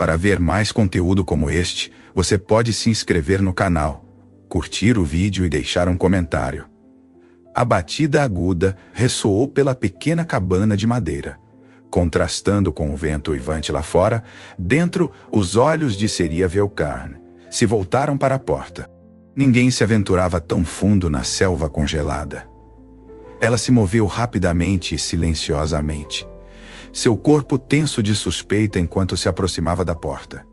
Para ver mais conteúdo como este, você pode se inscrever no canal, curtir o vídeo e deixar um comentário. A batida aguda ressoou pela pequena cabana de madeira. Contrastando com o vento uivante lá fora, dentro, os olhos de Seria Velkarn se voltaram para a porta. Ninguém se aventurava tão fundo na selva congelada. Ela se moveu rapidamente e silenciosamente, seu corpo tenso de suspeita enquanto se aproximava da porta.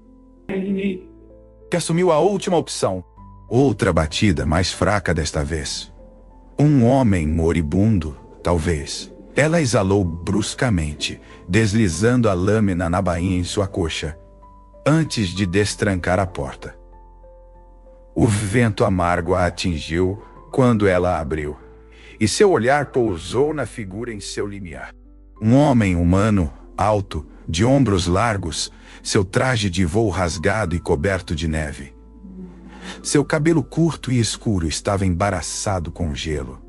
Que assumiu a última opção. Outra batida, mais fraca desta vez. Um homem moribundo, talvez. Ela exalou bruscamente, deslizando a lâmina na bainha em sua coxa, antes de destrancar a porta. O vento amargo a atingiu quando ela abriu, e seu olhar pousou na figura em seu limiar. Um homem humano, alto, de ombros largos, seu traje de voo rasgado e coberto de neve. Seu cabelo curto e escuro estava embaraçado com gelo.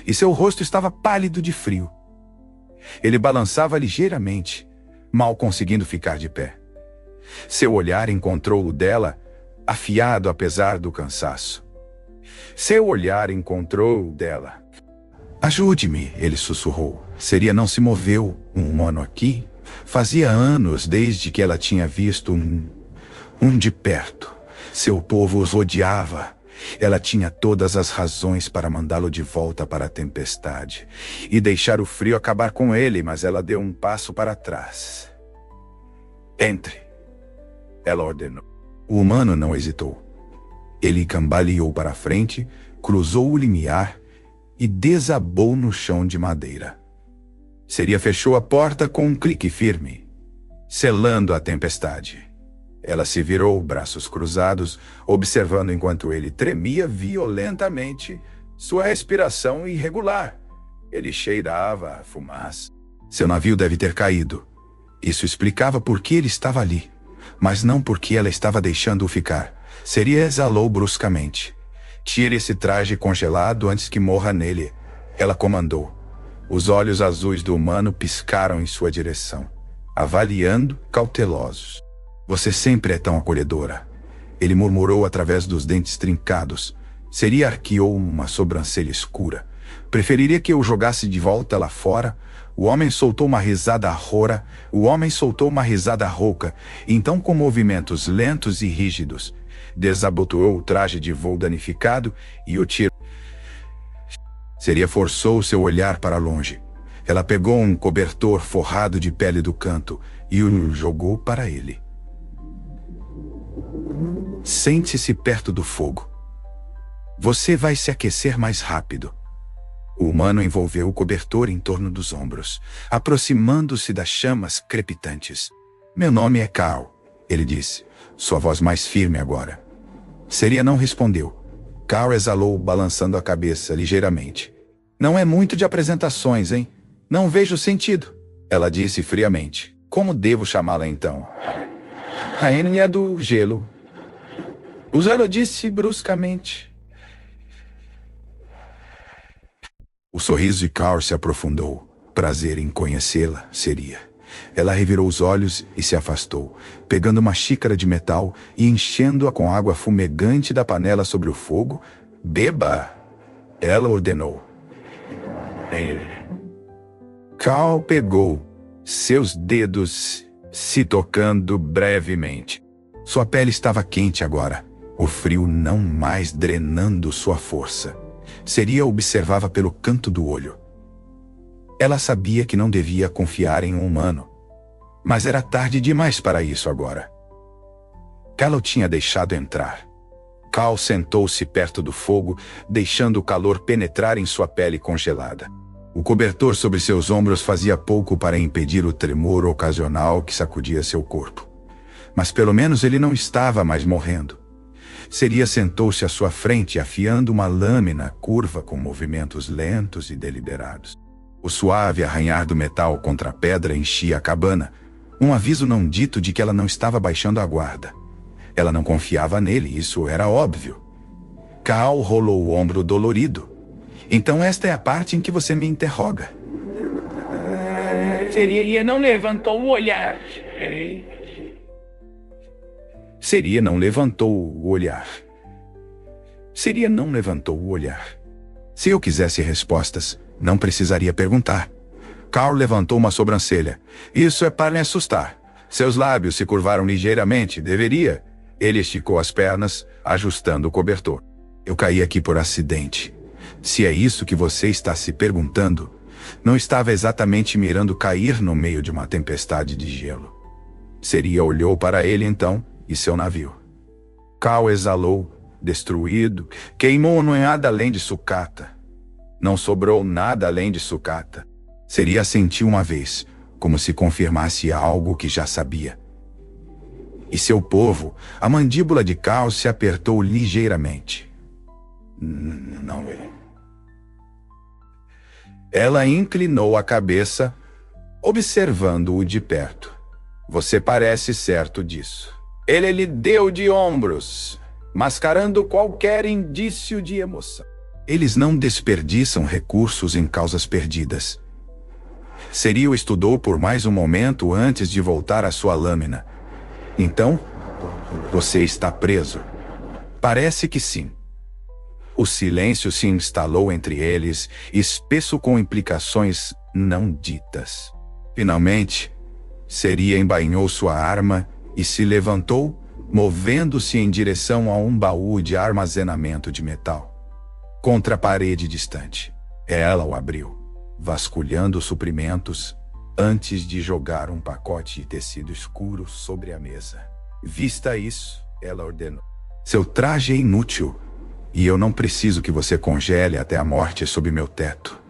E seu rosto estava pálido de frio. Ele balançava ligeiramente, mal conseguindo ficar de pé. Seu olhar encontrou o dela, afiado apesar do cansaço. Seu olhar encontrou o dela. Ajude-me, ele sussurrou. Seria não se moveu, um humano aqui? Fazia anos desde que ela tinha visto um de perto. Seu povo os odiava. Ela tinha todas as razões para mandá-lo de volta para a tempestade e deixar o frio acabar com ele, mas ela deu um passo para trás. Entre, ela ordenou. O humano não hesitou. Ele cambaleou para a frente, cruzou o limiar e desabou no chão de madeira. Seria fechou a porta com um clique firme, selando a tempestade. Ela se virou, braços cruzados, observando enquanto ele tremia violentamente, sua respiração irregular. Ele cheirava a fumaça. Seu navio deve ter caído. Isso explicava por que ele estava ali, mas não porque ela estava deixando-o ficar. Seria exalou bruscamente. Tire esse traje congelado antes que morra nele, ela comandou. Os olhos azuis do humano piscaram em sua direção, avaliando, cautelosos. Você sempre é tão acolhedora, ele murmurou através dos dentes trincados. Seria arqueou uma sobrancelha escura. Preferiria que eu jogasse de volta lá fora? O homem soltou uma risada rouca. Então, com movimentos lentos e rígidos, desabotoou o traje de voo danificado e o tirou. Seria forçou seu olhar para longe. Ela pegou um cobertor forrado de pele do canto e o jogou para ele. Sente-se perto do fogo. Você vai se aquecer mais rápido. O humano envolveu o cobertor em torno dos ombros, aproximando-se das chamas crepitantes. Meu nome é Carl, ele disse, sua voz mais firme agora. Seria não respondeu. Carl exalou, balançando a cabeça ligeiramente. Não é muito de apresentações, hein? Não vejo sentido, ela disse friamente. Como devo chamá-la então? A Enya do gelo. O Zelo disse bruscamente. O sorriso de Carl se aprofundou. Prazer em conhecê-la, seria. Ela revirou os olhos e se afastou, pegando uma xícara de metal e enchendo-a com água fumegante da panela sobre o fogo. Beba! Ela ordenou. Carl pegou, seus dedos se tocando brevemente. Sua pele estava quente agora, o frio não mais drenando sua força. Seria observava pelo canto do olho. Ela sabia que não devia confiar em um humano, mas era tarde demais para isso agora. Ela o tinha deixado entrar. Carl sentou-se perto do fogo, deixando o calor penetrar em sua pele congelada. O cobertor sobre seus ombros fazia pouco para impedir o tremor ocasional que sacudia seu corpo. Mas pelo menos ele não estava mais morrendo. Seria sentou-se à sua frente, afiando uma lâmina curva com movimentos lentos e deliberados. O suave arranhar do metal contra a pedra enchia a cabana, um aviso não dito de que ela não estava baixando a guarda. Ela não confiava nele, isso era óbvio. Carl rolou o ombro dolorido. Então esta é a parte em que você me interroga. Seria não levantou o olhar. Seria não levantou o olhar. Seria não levantou o olhar. Se eu quisesse respostas, não precisaria perguntar. Carl levantou uma sobrancelha. Isso é para me assustar. Seus lábios se curvaram ligeiramente. Deveria. Ele esticou as pernas, ajustando o cobertor. Eu caí aqui por acidente. Se é isso que você está se perguntando, não estava exatamente mirando cair no meio de uma tempestade de gelo. Seria olhou para ele então e seu navio. Carl exalou, destruído, queimou nada além de sucata. Não sobrou nada além de sucata. Seria sentiu uma vez, como se confirmasse algo que já sabia. E seu povo, a mandíbula de Carl se apertou ligeiramente. Não. Ela inclinou a cabeça, observando-o de perto. Você parece certo disso. Ele lhe deu de ombros, mascarando qualquer indício de emoção. Eles não desperdiçam recursos em causas perdidas. Serio estudou por mais um momento antes de voltar à sua lâmina. Então, você está preso. Parece que sim. O silêncio se instalou entre eles, espesso com implicações não ditas. Finalmente, Seria embainhou sua arma e se levantou, movendo-se em direção a um baú de armazenamento de metal. Contra a parede distante. Ela o abriu, vasculhando suprimentos, antes de jogar um pacote de tecido escuro sobre a mesa. Vista isso, ela ordenou. Seu traje é inútil, e eu não preciso que você congele até a morte sob meu teto.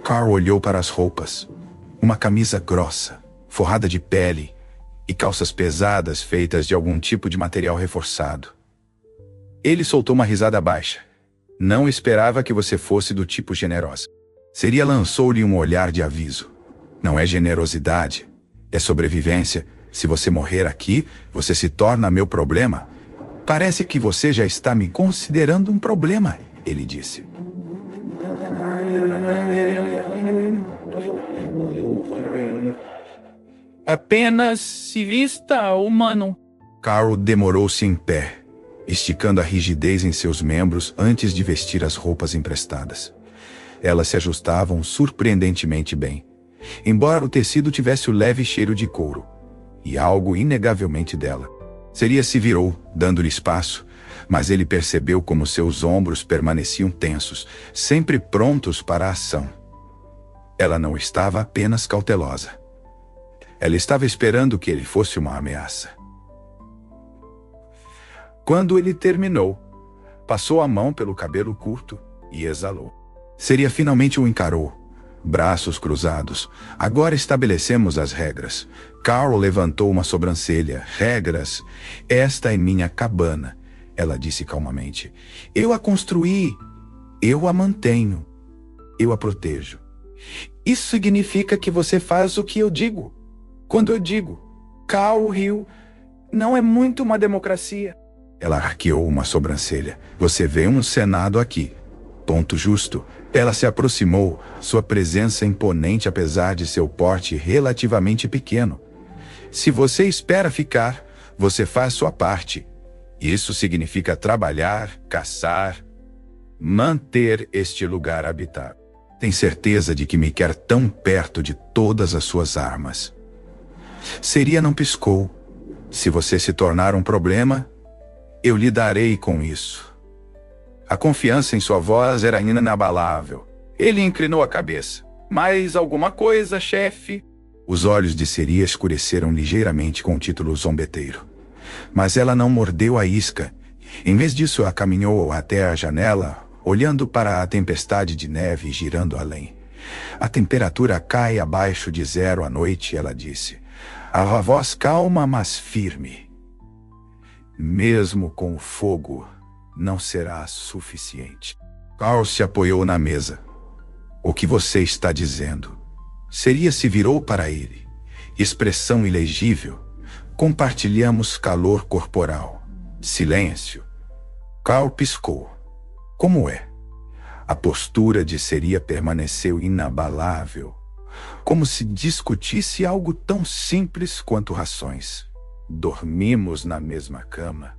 Carl olhou para as roupas. Uma camisa grossa, forrada de pele, e calças pesadas feitas de algum tipo de material reforçado. Ele soltou uma risada baixa. Não esperava que você fosse do tipo generosa. Seria lançou-lhe um olhar de aviso. Não é generosidade, é sobrevivência. Se você morrer aqui, você se torna meu problema. Parece que você já está me considerando um problema, ele disse. Apenas se vista humano. Carl demorou-se em pé, esticando a rigidez em seus membros antes de vestir as roupas emprestadas. Elas se ajustavam surpreendentemente bem, embora o tecido tivesse o leve cheiro de couro, e algo inegavelmente dela. Seria se virou, dando-lhe espaço, mas ele percebeu como seus ombros permaneciam tensos, sempre prontos para a ação. Ela não estava apenas cautelosa. Ela estava esperando que ele fosse uma ameaça. Quando ele terminou, passou a mão pelo cabelo curto e exalou. Seria finalmente o encarou, braços cruzados. Agora estabelecemos as regras. Carl levantou uma sobrancelha. Regras? Esta é minha cabana, ela disse calmamente. Eu a construí. Eu a mantenho. Eu a protejo. Isso significa que você faz o que eu digo. Quando eu digo, Carl Hill não é muito uma democracia. Ela arqueou uma sobrancelha. Você vê um senado aqui. Ponto justo. Ela se aproximou, sua presença imponente apesar de seu porte relativamente pequeno. Se você espera ficar, você faz sua parte. Isso significa trabalhar, caçar, manter este lugar habitado. Tem certeza de que me quer tão perto de todas as suas armas. Seria não piscou. Se você se tornar um problema, eu lidarei com isso. A confiança em sua voz era inabalável. Ele inclinou a cabeça. Mais alguma coisa, chefe? Os olhos de Seria escureceram ligeiramente com o título zombeteiro. Mas ela não mordeu a isca. Em vez disso, ela caminhou até a janela, olhando para a tempestade de neve girando além. A temperatura cai abaixo de 0 à noite, ela disse. A voz calma, mas firme. Mesmo com o fogo, não será suficiente. Carl se apoiou na mesa. O que você está dizendo? Seria se virou para ele. Expressão ilegível. Compartilhamos calor corporal. Silêncio. Carl piscou. Como é? A postura de Seria permaneceu inabalável, como se discutisse algo tão simples quanto rações. Dormimos na mesma cama.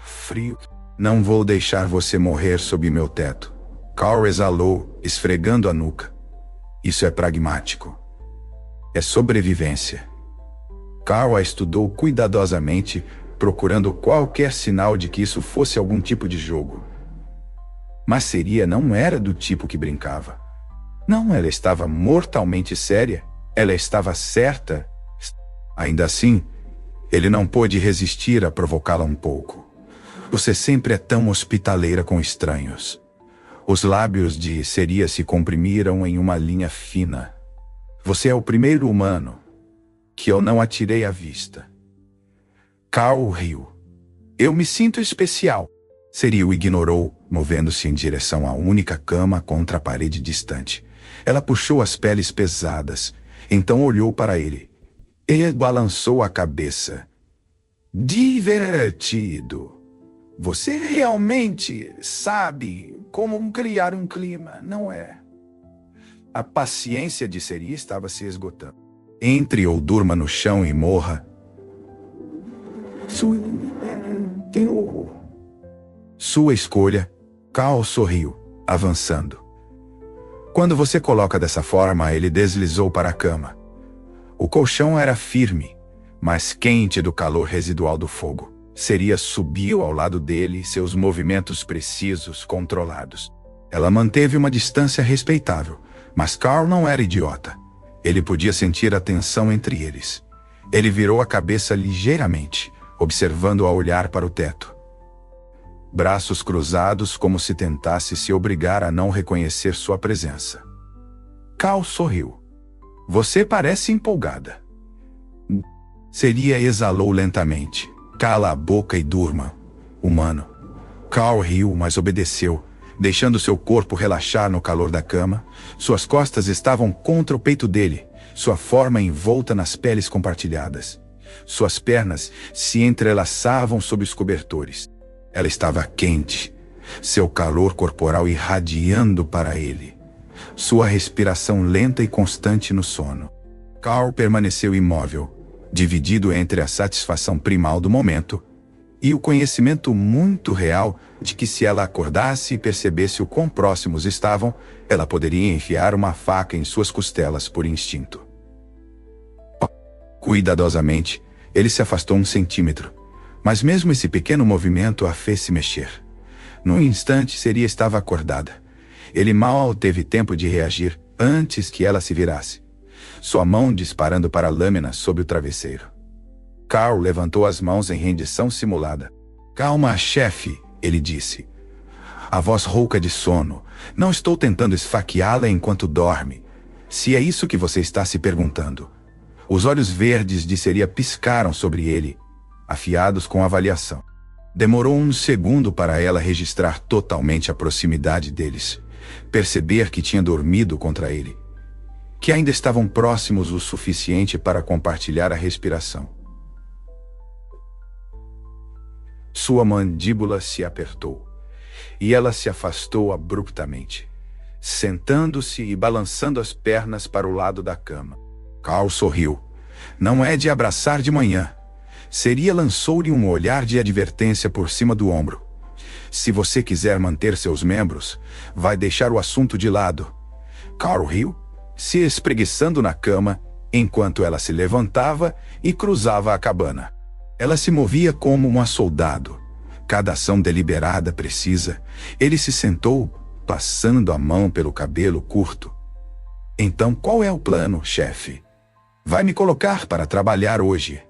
Frio. Não vou deixar você morrer sob meu teto. Carl exalou, esfregando a nuca. Isso é pragmático. É sobrevivência. Carl a estudou cuidadosamente, procurando qualquer sinal de que isso fosse algum tipo de jogo. Mas Seria não era do tipo que brincava. Não, ela estava mortalmente séria. Ela estava certa. Ainda assim, ele não pôde resistir a provocá-la um pouco. Você sempre é tão hospitaleira com estranhos. Os lábios de Seria se comprimiram em uma linha fina. Você é o primeiro humano que eu não atirei à vista. Carl riu. Eu me sinto especial. Seria o ignorou, movendo-se em direção à única cama contra a parede distante. Ela puxou as peles pesadas, então olhou para ele. Ele balançou a cabeça. Divertido. Você realmente sabe como criar um clima, não é? A paciência de Seria estava se esgotando. Entre ou durma no chão e morra. Sua escolha. Carl sorriu, avançando. Quando você coloca dessa forma, ele deslizou para a cama. O colchão era firme, mas quente do calor residual do fogo. Seria subiu ao lado dele, seus movimentos precisos, controlados. Ela manteve uma distância respeitável, mas Carl não era idiota. Ele podia sentir a tensão entre eles. Ele virou a cabeça ligeiramente, observando-a olhar para o teto. Braços cruzados como se tentasse se obrigar a não reconhecer sua presença. Carl sorriu. Você parece empolgada. Seria exalou lentamente. Cala a boca e durma, humano. Carl riu, mas obedeceu, deixando seu corpo relaxar no calor da cama. Suas costas estavam contra o peito dele, sua forma envolta nas peles compartilhadas. Suas pernas se entrelaçavam sob os cobertores. Ela estava quente, seu calor corporal irradiando para ele. Sua respiração lenta e constante no sono. Carl permaneceu imóvel, dividido entre a satisfação primal do momento e o conhecimento muito real de que se ela acordasse e percebesse o quão próximos estavam, ela poderia enfiar uma faca em suas costelas por instinto. Cuidadosamente, ele se afastou 1 centímetro, mas mesmo esse pequeno movimento a fez se mexer. Num instante, Seria estava acordada. Ele mal teve tempo de reagir antes que ela se virasse, sua mão disparando para a lâmina sob o travesseiro. Carl levantou as mãos em rendição simulada. Calma, chefe, ele disse. A voz rouca de sono. Não estou tentando esfaqueá-la enquanto dorme. Se é isso que você está se perguntando. Os olhos verdes de Seria piscaram sobre ele, afiados com avaliação. Demorou 1 segundo para ela registrar totalmente a proximidade deles, perceber que tinha dormido contra ele, que ainda estavam próximos o suficiente para compartilhar a respiração. Sua mandíbula se apertou, e ela se afastou abruptamente, sentando-se e balançando as pernas para o lado da cama. Carl sorriu. Não é de abraçar de manhã. Seria lançou-lhe um olhar de advertência por cima do ombro. Se você quiser manter seus membros, vai deixar o assunto de lado. Carl riu, se espreguiçando na cama, enquanto ela se levantava e cruzava a cabana. Ela se movia como uma soldado. Cada ação deliberada, precisa. Ele se sentou, passando a mão pelo cabelo curto. Então, qual é o plano, chefe? Vai me colocar para trabalhar hoje.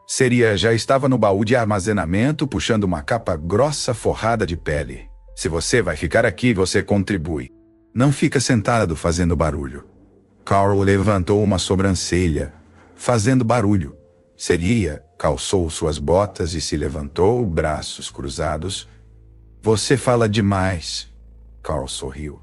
Seria já estava no baú de armazenamento, puxando uma capa grossa forrada de pele. Se você vai ficar aqui, você contribui. Não fica sentado fazendo barulho. Carl levantou uma sobrancelha, fazendo barulho. Seria calçou suas botas e se levantou, braços cruzados. Você fala demais. Carl sorriu.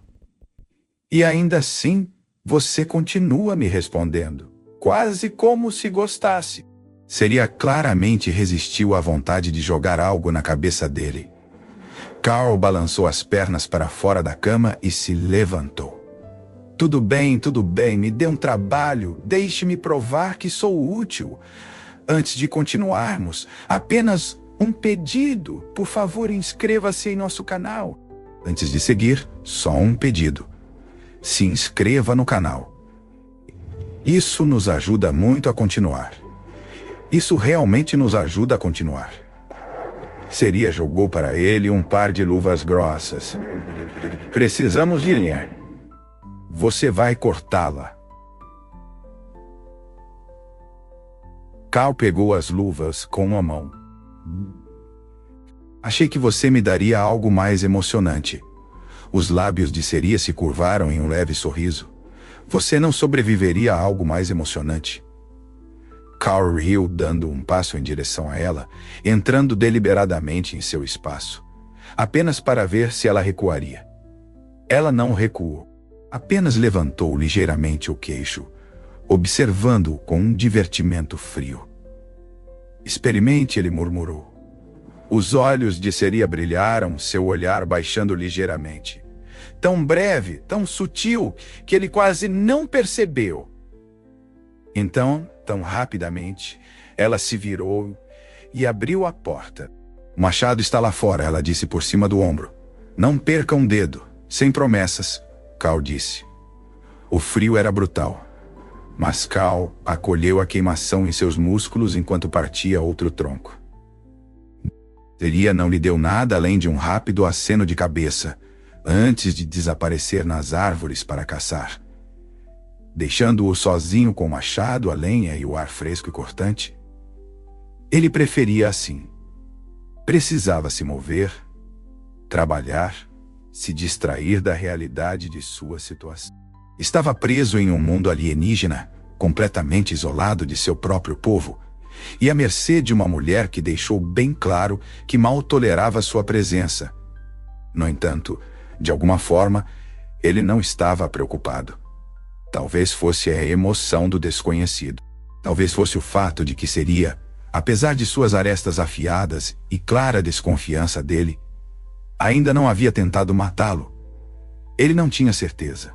E ainda assim, você continua me respondendo, quase como se gostasse. Seria claramente resistiu à vontade de jogar algo na cabeça dele. Carl balançou as pernas para fora da cama e se levantou. Tudo bem, me dê um trabalho, deixe-me provar que sou útil. Antes de continuarmos, apenas um pedido. Por favor, inscreva-se em nosso canal. Antes de seguir, só um pedido. Se inscreva no canal. Isso nos ajuda muito a continuar. Isso realmente nos ajuda a continuar. Seria jogou para ele um par de luvas grossas. Precisamos de linha. Você vai cortá-la. Cal pegou as luvas com uma mão. Achei que você me daria algo mais emocionante. Os lábios de Seria se curvaram em um leve sorriso. Você não sobreviveria a algo mais emocionante. Cal riu, dando um passo em direção a ela, entrando deliberadamente em seu espaço, apenas para ver se ela recuaria. Ela não recuou, apenas levantou ligeiramente o queixo, observando-o com um divertimento frio. Experimente, ele murmurou. Os olhos de Seria brilharam, seu olhar baixando ligeiramente. Tão breve, tão sutil, que ele quase não percebeu. Então, tão rapidamente, ela se virou e abriu a porta. O machado está lá fora, ela disse por cima do ombro. Não perca um dedo, sem promessas, Cal disse. O frio era brutal, mas Cal acolheu a queimação em seus músculos enquanto partia outro tronco. Seria não lhe deu nada além de um rápido aceno de cabeça, antes de desaparecer nas árvores para caçar. Deixando-o sozinho com o machado, a lenha e o ar fresco e cortante. Ele preferia assim. Precisava se mover, trabalhar, se distrair da realidade de sua situação. Estava preso em um mundo alienígena, completamente isolado de seu próprio povo, e à mercê de uma mulher que deixou bem claro que mal tolerava sua presença. No entanto, de alguma forma, ele não estava preocupado. Talvez fosse a emoção do desconhecido. Talvez fosse o fato de que Seria, apesar de suas arestas afiadas e clara desconfiança dele, ainda não havia tentado matá-lo. Ele não tinha certeza.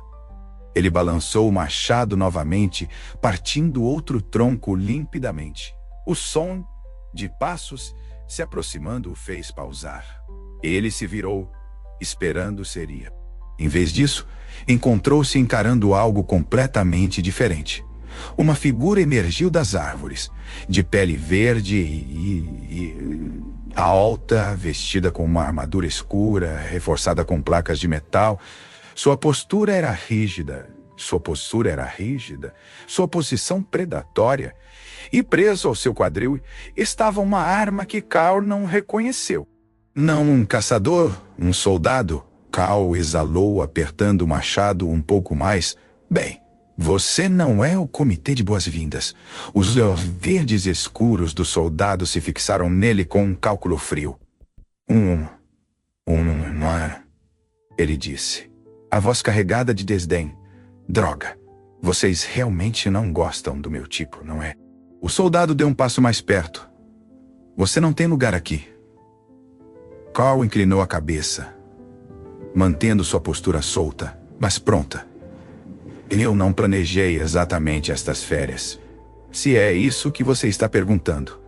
Ele balançou o machado novamente, partindo outro tronco limpidamente. O som de passos se aproximando o fez pausar. Ele se virou, esperando Seria. Em vez disso, encontrou-se encarando algo completamente diferente. Uma figura emergiu das árvores, de pele verde e alta, vestida com uma armadura escura, reforçada com placas de metal. Sua postura era rígida, sua posição predatória, e preso ao seu quadril estava uma arma que Cal não reconheceu. Não um caçador, um soldado. Cal exalou, apertando o machado um pouco mais. Bem, você não é o comitê de boas-vindas. Os olhos verdes escuros do soldado se fixaram nele com um cálculo frio. Ele disse, a voz carregada de desdém. Droga, vocês realmente não gostam do meu tipo, não é? O soldado deu um passo mais perto. Você não tem lugar aqui. Cal inclinou a cabeça, mantendo sua postura solta, mas pronta. Eu não planejei exatamente estas férias. Se é isso que você está perguntando.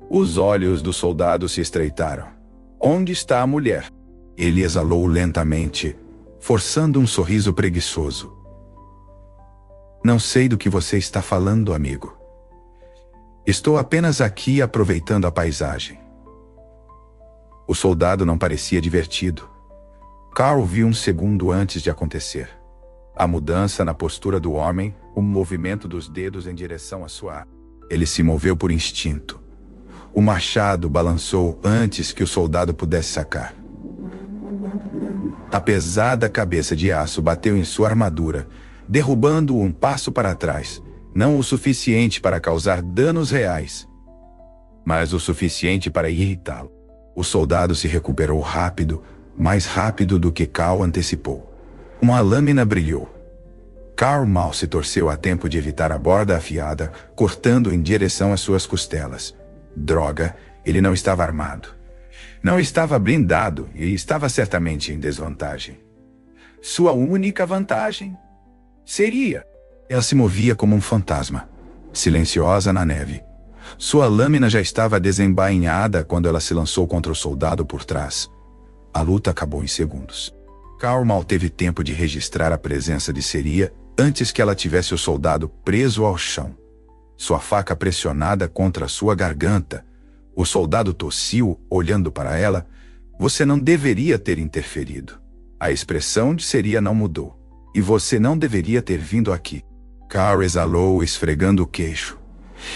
Os olhos do soldado se estreitaram. Onde está a mulher? Ele exalou lentamente, forçando um sorriso preguiçoso. Não sei do que você está falando, amigo. Estou apenas aqui aproveitando a paisagem. O soldado não parecia divertido. Cal viu um segundo antes de acontecer. A mudança na postura do homem, o movimento dos dedos em direção à sua arma. Ele se moveu por instinto. O machado balançou antes que o soldado pudesse sacar. A pesada cabeça de aço bateu em sua armadura, derrubando-o um passo para trás, não o suficiente para causar danos reais, mas o suficiente para irritá-lo. O soldado se recuperou rápido, mais rápido do que Cal antecipou. Uma lâmina brilhou. Cal mal se torceu a tempo de evitar a borda afiada, cortando em direção às suas costelas. Droga, ele não estava armado. Não estava blindado e estava certamente em desvantagem. Sua única vantagem seria... Ela se movia como um fantasma, silenciosa na neve. Sua lâmina já estava desembainhada quando ela se lançou contra o soldado por trás. A luta acabou em segundos. Carl mal teve tempo de registrar a presença de Seria antes que ela tivesse o soldado preso ao chão. Sua faca pressionada contra sua garganta. O soldado tossiu, olhando para ela. Você não deveria ter interferido. A expressão de Seria não mudou. E você não deveria ter vindo aqui. Carl exalou, esfregando o queixo.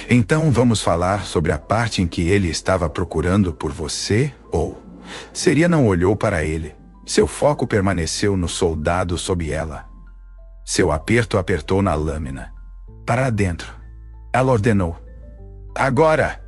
Então vamos falar sobre a parte em que ele estava procurando por você, ou... Seria não olhou para ele. Seu foco permaneceu no soldado sob ela. Seu aperto apertou na lâmina. Para dentro. Ela ordenou. Agora!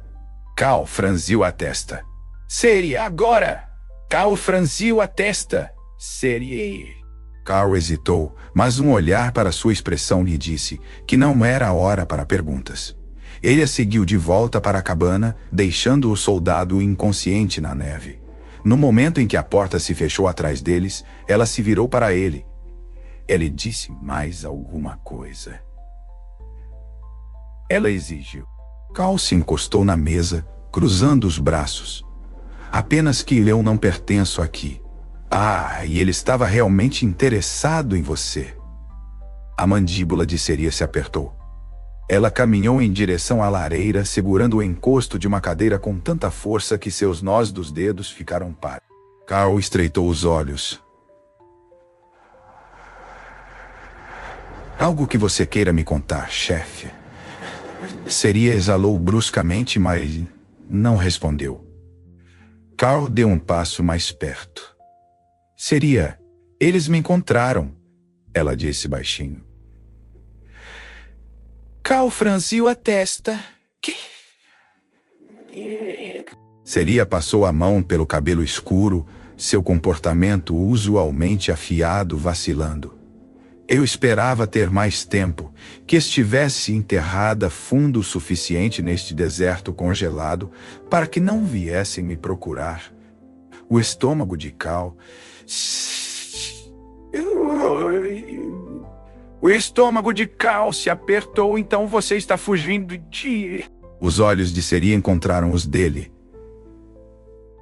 Cal franziu a testa. Seria agora! Cal franziu a testa. Seria... Carl hesitou, mas um olhar para sua expressão lhe disse que não era a hora para perguntas. Ele a seguiu de volta para a cabana, deixando o soldado inconsciente na neve. No momento em que a porta se fechou atrás deles, ela se virou para ele. Ele disse mais alguma coisa. Ela exigiu. Carl se encostou na mesa, cruzando os braços. Apenas que eu não pertenço aqui. Ah, e ele estava realmente interessado em você. A mandíbula de Seria se apertou. Ela caminhou em direção à lareira, segurando o encosto de uma cadeira com tanta força que seus nós dos dedos ficaram pálidos. Carl estreitou os olhos. Algo que você queira me contar, chefe? Seria exalou bruscamente, mas não respondeu. Carl deu um passo mais perto. Seria, eles me encontraram, ela disse baixinho. Carl franziu a testa. Que? Seria passou a mão pelo cabelo escuro, seu comportamento usualmente afiado, vacilando. Eu esperava ter mais tempo, que estivesse enterrada fundo o suficiente neste deserto congelado para que não viessem me procurar. O estômago de Carl... O estômago de Carl se apertou, então você está fugindo de... Os olhos de Seria encontraram os dele.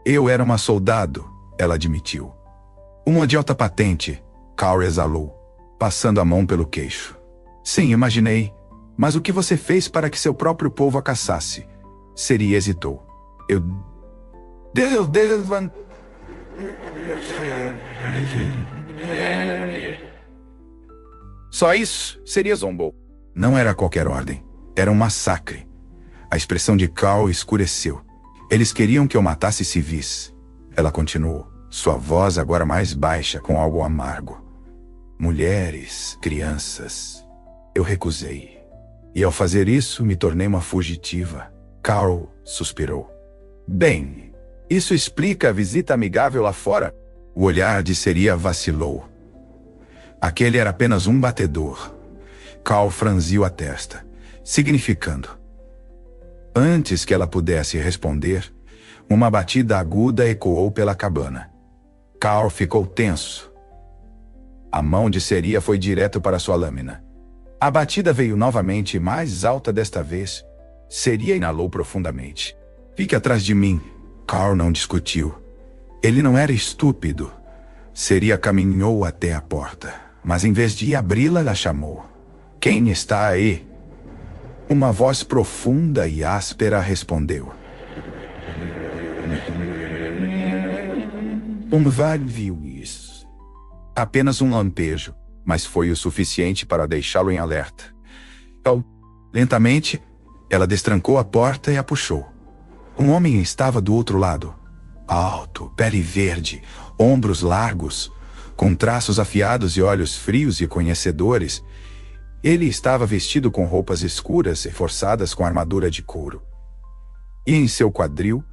Eu era uma soldado, ela admitiu. Uma de alta patente, Carl exalou, passando a mão pelo queixo. Sim, imaginei. Mas o que você fez para que seu próprio povo a caçasse? Seria hesitou. Só isso? Seria zombou. Não era qualquer ordem. Era um massacre. A expressão de Carl escureceu. Eles queriam que eu matasse civis. Ela continuou, sua voz agora mais baixa, com algo amargo. Mulheres, crianças. Eu recusei. E ao fazer isso, me tornei uma fugitiva. Carl suspirou. Bem, isso explica a visita amigável lá fora? O olhar de Seria vacilou. Aquele era apenas um batedor. Carl franziu a testa, significando. Antes que ela pudesse responder, uma batida aguda ecoou pela cabana. Carl ficou tenso. A mão de Seria foi direto para sua lâmina. A batida veio novamente, mais alta desta vez. Seria inalou profundamente. Fique atrás de mim. Carl não discutiu. Ele não era estúpido. Seria caminhou até a porta, mas em vez de abri-la, ela chamou. Quem está aí? Uma voz profunda e áspera respondeu. Umvar viu isso. Apenas um lampejo, mas foi o suficiente para deixá-lo em alerta. Lentamente, ela destrancou a porta e a puxou. Um homem estava do outro lado. Alto, pele verde, ombros largos, com traços afiados e olhos frios e conhecedores. Ele estava vestido com roupas escuras reforçadas com armadura de couro. E em seu quadril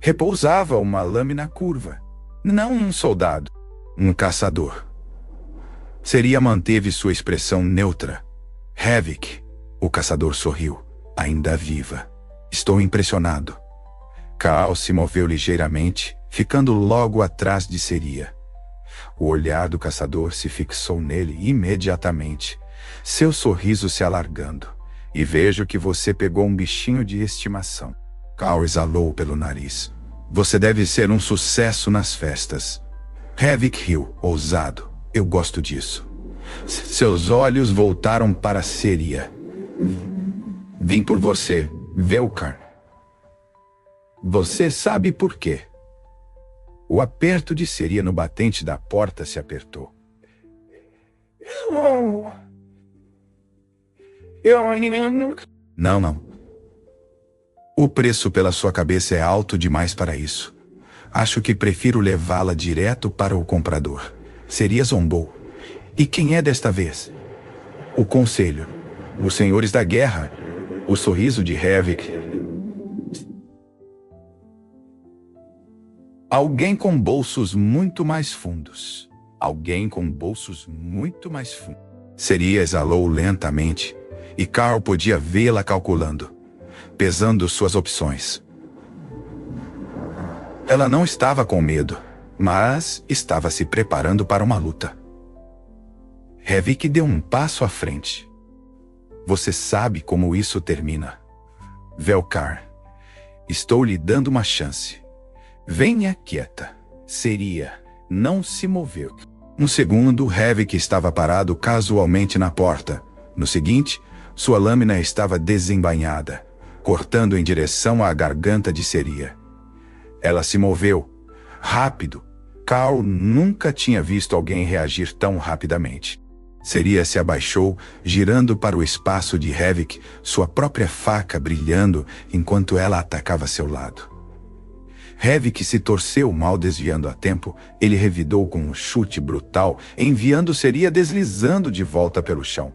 repousava uma lâmina curva. Não um soldado, um caçador. Seria manteve sua expressão neutra. Havik, o caçador sorriu, ainda viva. Estou impressionado. Carl se moveu ligeiramente, ficando logo atrás de Seria. O olhar do caçador se fixou nele imediatamente, seu sorriso se alargando. E vejo que você pegou um bichinho de estimação. Carl exalou pelo nariz. Você deve ser um sucesso nas festas. Havik riu, ousado. Eu gosto disso. Seus olhos voltaram para Seria. Vim por você, Velkar. Você sabe por quê? O aperto de Seria no batente da porta se apertou. Não. O preço pela sua cabeça é alto demais para isso. Acho que prefiro levá-la direto para o comprador. Seria zombou. E quem é desta vez? O conselho. Os senhores da guerra. O sorriso de Havik. Alguém com bolsos muito mais fundos. Alguém com bolsos muito mais fundos. Seria exalou lentamente, e Carl podia vê-la calculando, pesando suas opções. Ela não estava com medo, mas estava se preparando para uma luta. Havik deu um passo à frente. Você sabe como isso termina. Velkar, estou lhe dando uma chance. Venha quieta. Seria. Não se moveu. Um segundo, Havik estava parado casualmente na porta. No seguinte, sua lâmina estava desembainhada, cortando em direção à garganta de Seria. Ela se moveu. Rápido. Carl nunca tinha visto alguém reagir tão rapidamente. Seria se abaixou, girando para o espaço de Havik, sua própria faca brilhando enquanto ela atacava seu lado. Havik se torceu mal desviando a tempo. Ele revidou com um chute brutal, enviando Seria deslizando de volta pelo chão.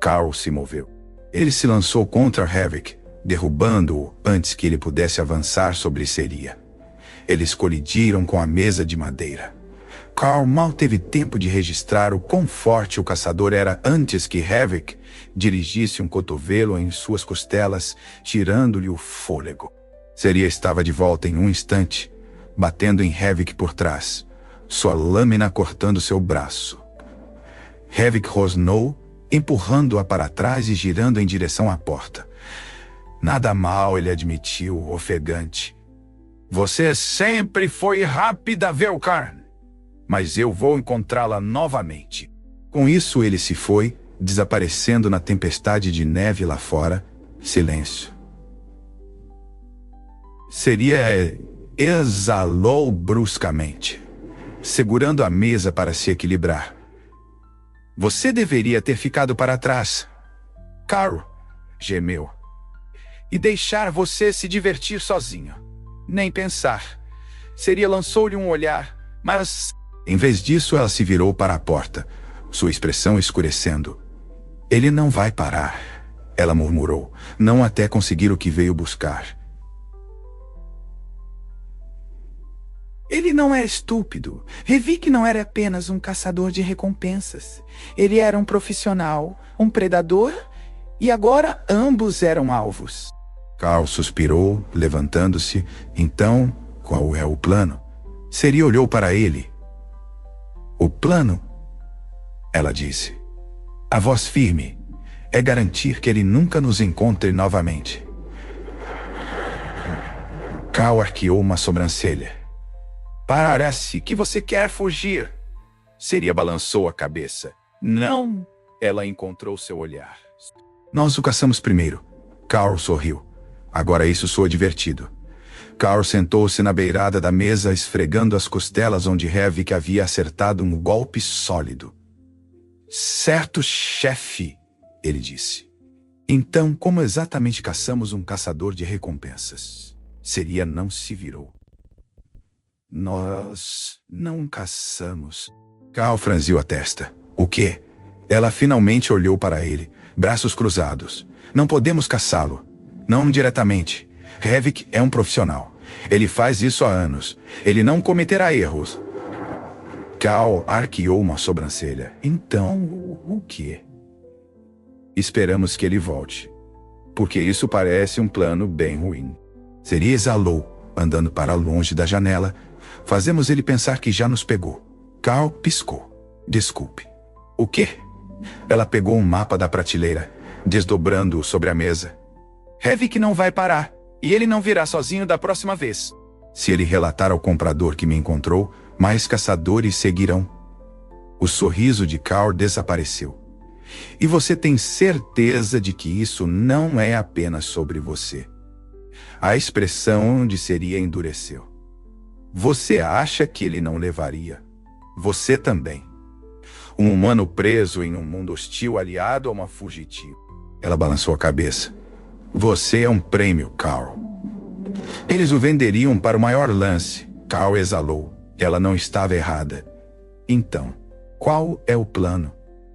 Carl se moveu. Ele se lançou contra Havik, derrubando-o antes que ele pudesse avançar sobre Seria. Eles colidiram com a mesa de madeira. Carl mal teve tempo de registrar o quão forte o caçador era antes que Havik dirigisse um cotovelo em suas costelas, tirando-lhe o fôlego. Seria estava de volta em um instante, batendo em Havik por trás, sua lâmina cortando seu braço. Havik rosnou, empurrando-a para trás e girando em direção à porta. Nada mal, ele admitiu, ofegante. Você sempre foi rápida, Velkar. Mas eu vou encontrá-la novamente. Com isso ele se foi, desaparecendo na tempestade de neve lá fora. Silêncio. Seria exalou bruscamente, segurando a mesa para se equilibrar. Você deveria ter ficado para trás. Carl, gemeu. E deixar você se divertir sozinho. Nem pensar. Seria lançou-lhe um olhar, mas... Em vez disso, ela se virou para a porta, sua expressão escurecendo. Ele não vai parar, ela murmurou, não até conseguir o que veio buscar. Ele não é estúpido. Revi que não era apenas um caçador de recompensas. Ele era um profissional, um predador, e agora ambos eram alvos. Carl suspirou, levantando-se. Então, qual é o plano? Seria olhou para ele. O plano? Ela disse. A voz firme. É garantir que ele nunca nos encontre novamente. Carl arqueou uma sobrancelha. Parece que você quer fugir. Seria balançou a cabeça. Não. Ela encontrou seu olhar. Nós o caçamos primeiro. Carl sorriu. Agora isso soa divertido. Carl sentou-se na beirada da mesa, esfregando as costelas onde Havik havia acertado um golpe sólido. Certo, chefe, ele disse. Então, como exatamente caçamos um caçador de recompensas? Seria não se virou. Nós não caçamos. Carl franziu a testa. O quê? Ela finalmente olhou para ele, braços cruzados. Não podemos caçá-lo. Não diretamente. Havik é um profissional. Ele faz isso há anos. Ele não cometerá erros. Carl arqueou uma sobrancelha. Então, o quê? Esperamos que ele volte. Porque isso parece um plano bem ruim. Seria exalou, andando para longe da janela. Fazemos ele pensar que já nos pegou. Carl piscou. Desculpe. O quê? Ela pegou um mapa da prateleira. desdobrando-o sobre a mesa. Havik não vai parar, e ele não virá sozinho da próxima vez. Se ele relatar ao comprador que me encontrou, mais caçadores seguirão. O sorriso de Carl desapareceu. E você tem certeza de que isso não é apenas sobre você. A expressão de seria endureceu. Você acha que ele não levaria? Você também. Um humano preso em um mundo hostil aliado a uma fugitiva. Ela balançou a cabeça. Você é um prêmio, Carl. Eles o venderiam para o maior lance. Carl exalou. Ela não estava errada. Então, qual é o plano?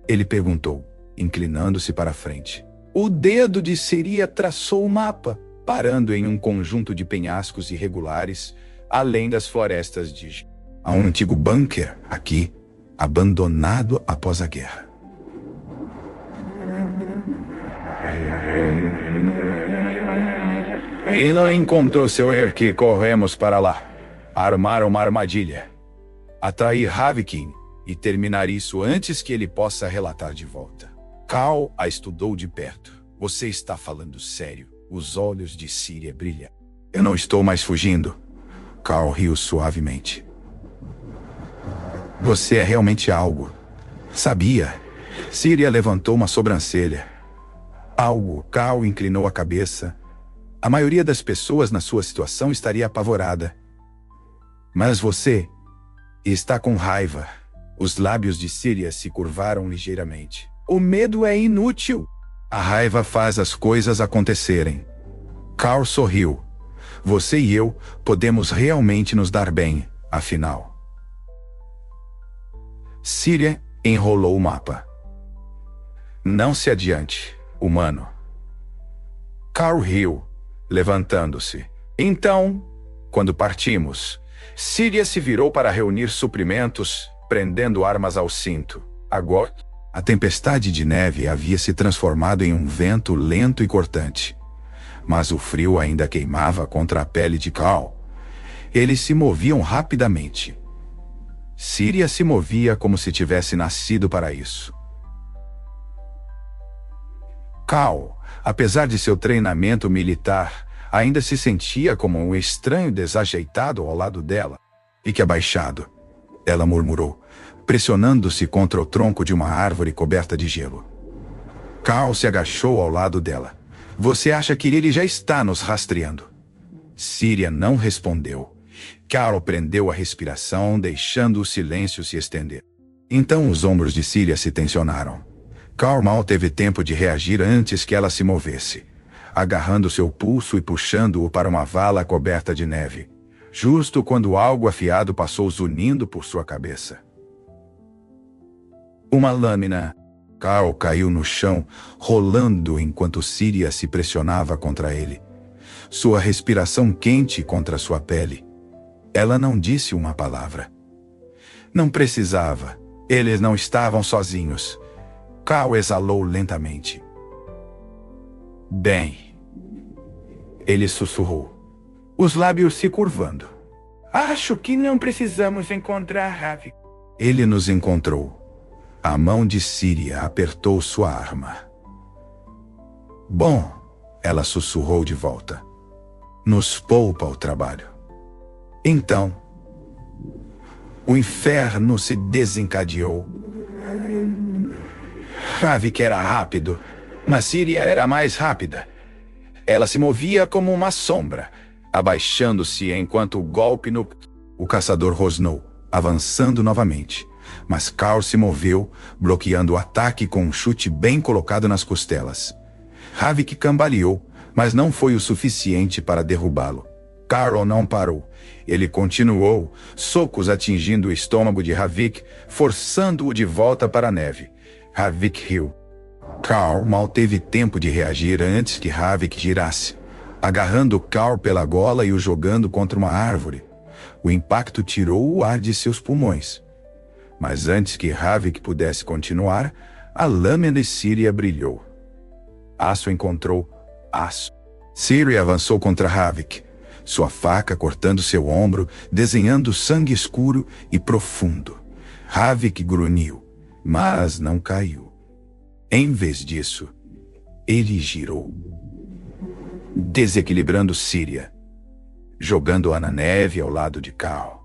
Ele perguntou, inclinando-se para a frente. O dedo de Siria traçou o mapa, parando em um conjunto de penhascos irregulares, além das florestas de... Há um antigo bunker aqui, abandonado após a guerra. E não encontrou seu erro que corremos para lá. Armar uma armadilha. Atrair Havik e terminar isso antes que ele possa relatar de volta. Carl a estudou de perto. Você está falando sério. Os olhos de Siria brilham. Eu não estou mais fugindo. Carl riu suavemente. Você é realmente algo. Sabia? Siria levantou uma sobrancelha. Algo. Carl inclinou a cabeça. A maioria das pessoas na sua situação estaria apavorada. Mas você está com raiva. Os lábios de Siria se curvaram ligeiramente. O medo é inútil. A raiva faz as coisas acontecerem. Carl sorriu. Você e eu podemos realmente nos dar bem, afinal. Siria enrolou o mapa. Não se adiante, humano. Carl riu, levantando-se. Então, quando partimos, Siria se virou para reunir suprimentos, prendendo armas ao cinto. Agora, a tempestade de neve havia se transformado em um vento lento e cortante. Mas o frio ainda queimava contra a pele de Carl. Eles se moviam rapidamente. Siria se movia como se tivesse nascido para isso. Carl, apesar de seu treinamento militar, ainda se sentia como um estranho desajeitado ao lado dela. Fique abaixado, ela murmurou, pressionando-se contra o tronco de uma árvore coberta de gelo. Carl se agachou ao lado dela. Você acha que ele já está nos rastreando? Siria não respondeu. Carl prendeu a respiração, deixando o silêncio se estender. Então os ombros de Siria se tensionaram. Carl mal teve tempo de reagir antes que ela se movesse, agarrando seu pulso e puxando-o para uma vala coberta de neve, justo quando algo afiado passou zunindo por sua cabeça. Uma lâmina. Carl caiu no chão, rolando enquanto Siria se pressionava contra ele. Sua respiração quente contra sua pele. Ela não disse uma palavra. Não precisava. Eles não estavam sozinhos. Carl exalou lentamente. Bem. Ele sussurrou, os lábios se curvando. Acho que não precisamos encontrar Havik. Ele nos encontrou. A mão de Siria apertou sua arma. Bom, ela sussurrou de volta. Nos poupa o trabalho. Então, o inferno se desencadeou. Havik era rápido, mas Siria era mais rápida. Ela se movia como uma sombra, abaixando-se enquanto o golpe no... O caçador rosnou, avançando novamente. Mas Carl se moveu, bloqueando o ataque com um chute bem colocado nas costelas. Havik cambaleou, mas não foi o suficiente para derrubá-lo. Carl não parou. Ele continuou, socos atingindo o estômago de Havik, forçando-o de volta para a neve. Havik riu. Carl mal teve tempo de reagir antes que Havik girasse, agarrando Carl pela gola e o jogando contra uma árvore. O impacto tirou o ar de seus pulmões. Mas antes que Havik pudesse continuar, a lâmina de Siria brilhou. Aço encontrou aço. Siria avançou contra Havik, sua faca cortando seu ombro, desenhando sangue escuro e profundo. Havik grunhiu, mas não caiu. Em vez disso, Ele girou, desequilibrando Síria, jogando-a na neve ao lado de Cal.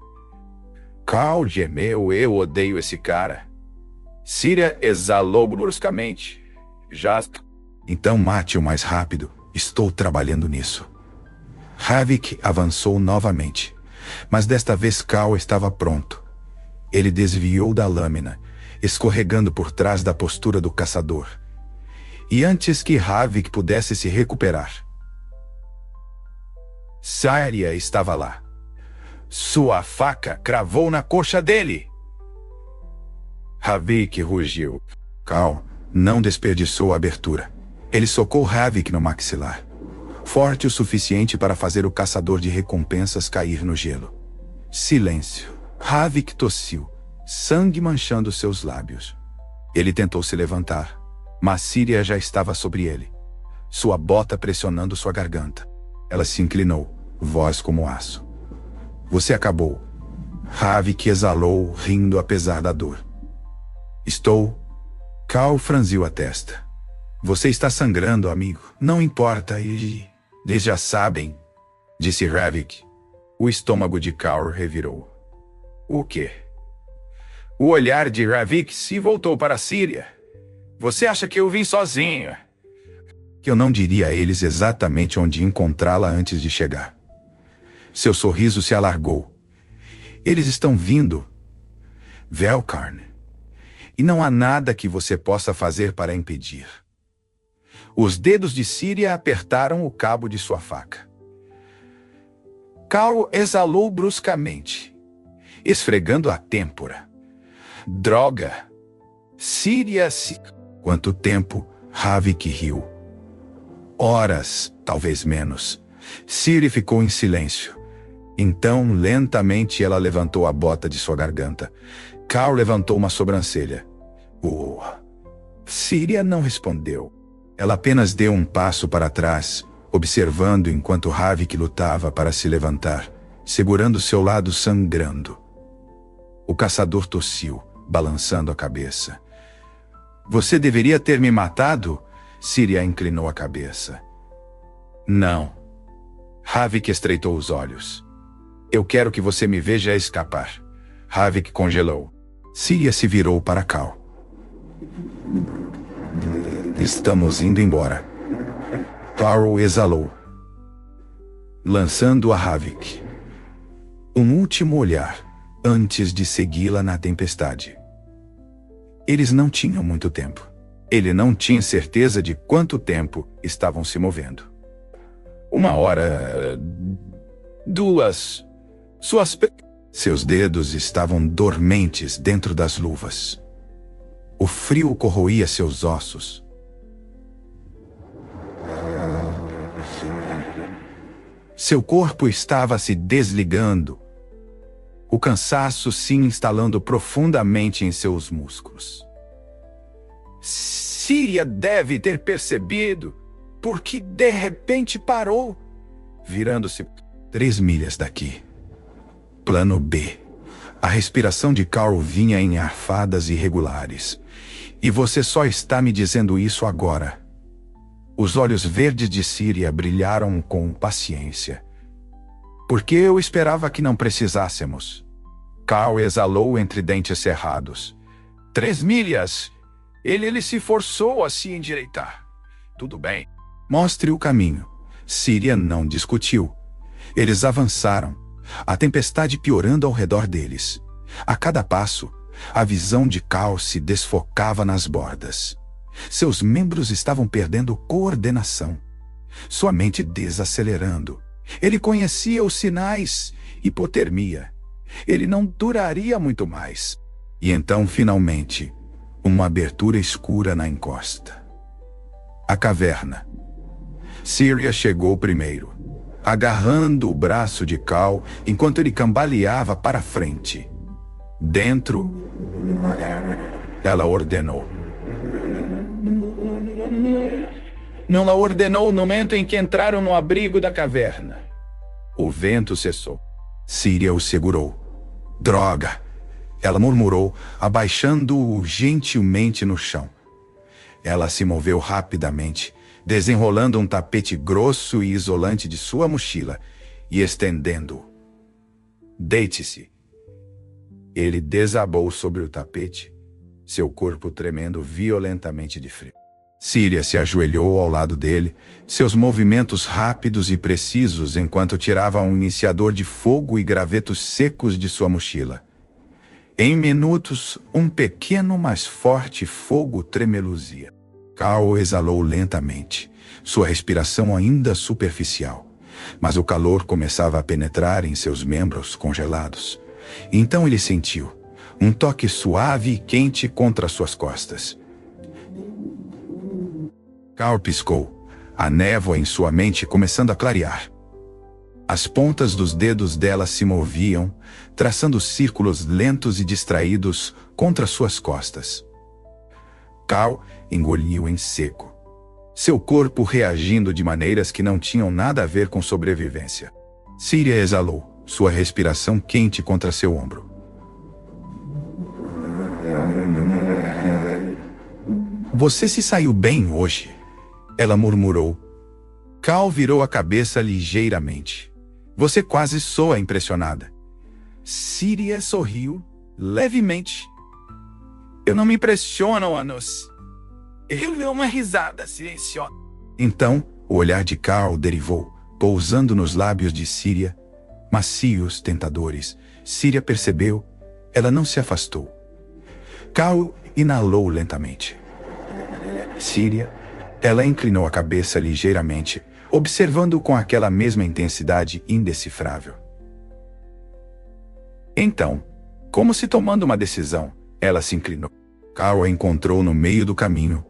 Cal gemeu, eu odeio esse cara. Síria exalou bruscamente. Então mate o mais rápido, estou trabalhando nisso. Havik avançou novamente, mas desta vez Cal estava pronto. Ele desviou da lâmina, escorregando por trás da postura do caçador. E antes que Havik pudesse se recuperar, Síria estava lá. Sua faca cravou na coxa dele. Havik rugiu. Cal não desperdiçou a abertura. Ele socou Havik no maxilar, forte o suficiente para fazer o caçador de recompensas cair no gelo. Silêncio. Havik tossiu, sangue manchando seus lábios. Ele tentou se levantar, mas Síria já estava sobre ele, sua bota pressionando sua garganta. Ela se inclinou, voz como aço. Você acabou. Havik exalou, rindo apesar da dor. Estou. Cal franziu a testa. Você está sangrando, amigo. Não importa, eles já sabem, disse Havik. O estômago de Cal revirou. O quê? O olhar de Havik se voltou para Síria. Você acha que eu vim sozinho? Que eu não diria a eles exatamente onde encontrá-la antes de chegar. Seu sorriso se alargou. Eles estão vindo, Velkarn, e não há nada que você possa fazer para impedir. Os dedos de Síria apertaram o cabo de sua faca. Cal exalou bruscamente, esfregando a têmpora. Droga! Síria se... Quanto tempo? Havik riu. Horas, talvez menos. Síria ficou em silêncio. Então, lentamente, ela levantou a bota de sua garganta. Cal levantou uma sobrancelha. Síria não respondeu. Ela apenas deu um passo para trás, observando enquanto Havik lutava para se levantar, segurando seu lado sangrando. O caçador tossiu, balançando a cabeça. Você deveria ter me matado? Síria inclinou a cabeça. Não. Havik estreitou os olhos. Eu quero que você me veja escapar. Havik congelou. Síria se virou para Cal. Estamos indo embora. Cal exalou, lançando a Havik um último olhar antes de segui-la na tempestade. Eles não tinham muito tempo. Ele não tinha certeza de quanto tempo estavam se movendo. 1 hora, 2. Seus dedos estavam dormentes dentro das luvas. O frio corroía seus ossos. Seu corpo estava se desligando, o cansaço se instalando profundamente em seus músculos. Síria deve ter percebido, porque de repente parou, virando-se 3 milhas daqui. Plano B. A respiração de Cal vinha em arfadas irregulares. E você só está me dizendo isso agora. Os olhos verdes de Síria brilharam com paciência. Porque eu esperava que não precisássemos. Cal exalou entre dentes cerrados. 3 milhas! Ele se forçou a se endireitar. Tudo bem. Mostre o caminho. Síria não discutiu. Eles avançaram, a tempestade piorando ao redor deles. A cada passo, a visão de Cal se desfocava nas bordas. Seus membros estavam perdendo coordenação, sua mente desacelerando. Ele conhecia os sinais. Hipotermia. Ele não duraria muito mais. E então, finalmente, uma abertura escura na encosta. A caverna. Síria chegou primeiro, agarrando o braço de Cal enquanto ele cambaleava para frente. Dentro, ela ordenou. Não a ordenou no momento em que entraram no abrigo da caverna. O vento cessou. Síria o segurou. Droga! Ela murmurou, abaixando-o gentilmente no chão. Ela se moveu rapidamente, desenrolando um tapete grosso e isolante de sua mochila e estendendo-o. Deite-se. Ele desabou sobre o tapete, seu corpo tremendo violentamente de frio. Síria se ajoelhou ao lado dele, seus movimentos rápidos e precisos enquanto tirava um iniciador de fogo e gravetos secos de sua mochila. Em minutos, um pequeno, mas forte fogo tremeluzia. Carl exalou lentamente, sua respiração ainda superficial, mas o calor começava a penetrar em seus membros congelados. Então ele sentiu um toque suave e quente contra suas costas. Carl piscou, a névoa em sua mente começando a clarear. As pontas dos dedos dela se moviam, traçando círculos lentos e distraídos contra suas costas. Carl engoliu em seco, seu corpo reagindo de maneiras que não tinham nada a ver com sobrevivência. Síria exalou, sua respiração quente contra seu ombro. Você se saiu bem hoje, ela murmurou. Carl virou a cabeça ligeiramente. Você quase soa impressionada. Síria sorriu levemente. Eu não me impressiono, Anos. Ele deu uma risada silenciosa. Então, o olhar de Carl derivou, pousando nos lábios de Síria, macios, tentadores. Síria percebeu. Ela não se afastou. Carl inalou lentamente. Síria. Ela inclinou a cabeça ligeiramente, observando com aquela mesma intensidade indecifrável. Então, como se tomando uma decisão, ela se inclinou. Carl a encontrou no meio do caminho.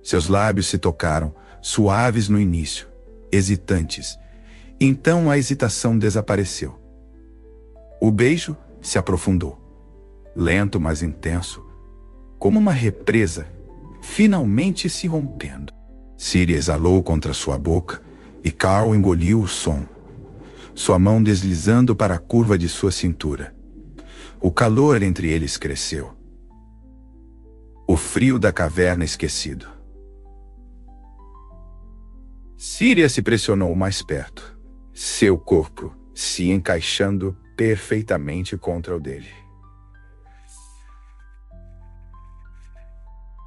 Seus lábios se tocaram, suaves no início, hesitantes. Então a hesitação desapareceu. O beijo se aprofundou, lento, mas intenso, como uma represa, finalmente se rompendo. Síria exalou contra sua boca e Carl engoliu o som, sua mão deslizando para a curva de sua cintura. O calor entre eles cresceu. O frio da caverna esquecido. Síria se pressionou mais perto, seu corpo se encaixando perfeitamente contra o dele.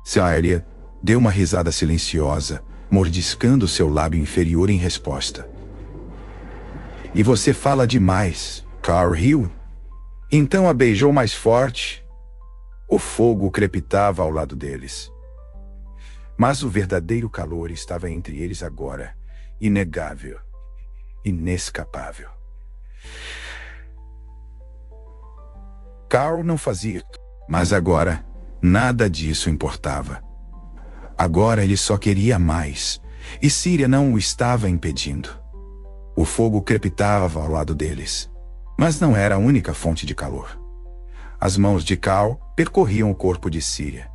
Síria deu uma risada silenciosa, mordiscando seu lábio inferior em resposta. E você fala demais, Carl riu. Então a beijou mais forte. O fogo crepitava ao lado deles. Mas o verdadeiro calor estava entre eles agora, inegável, inescapável. Carl não fazia, mas agora nada disso importava. Agora ele só queria mais, e Síria não o estava impedindo. O fogo crepitava ao lado deles, mas não era a única fonte de calor. As mãos de Carl percorriam o corpo de Síria,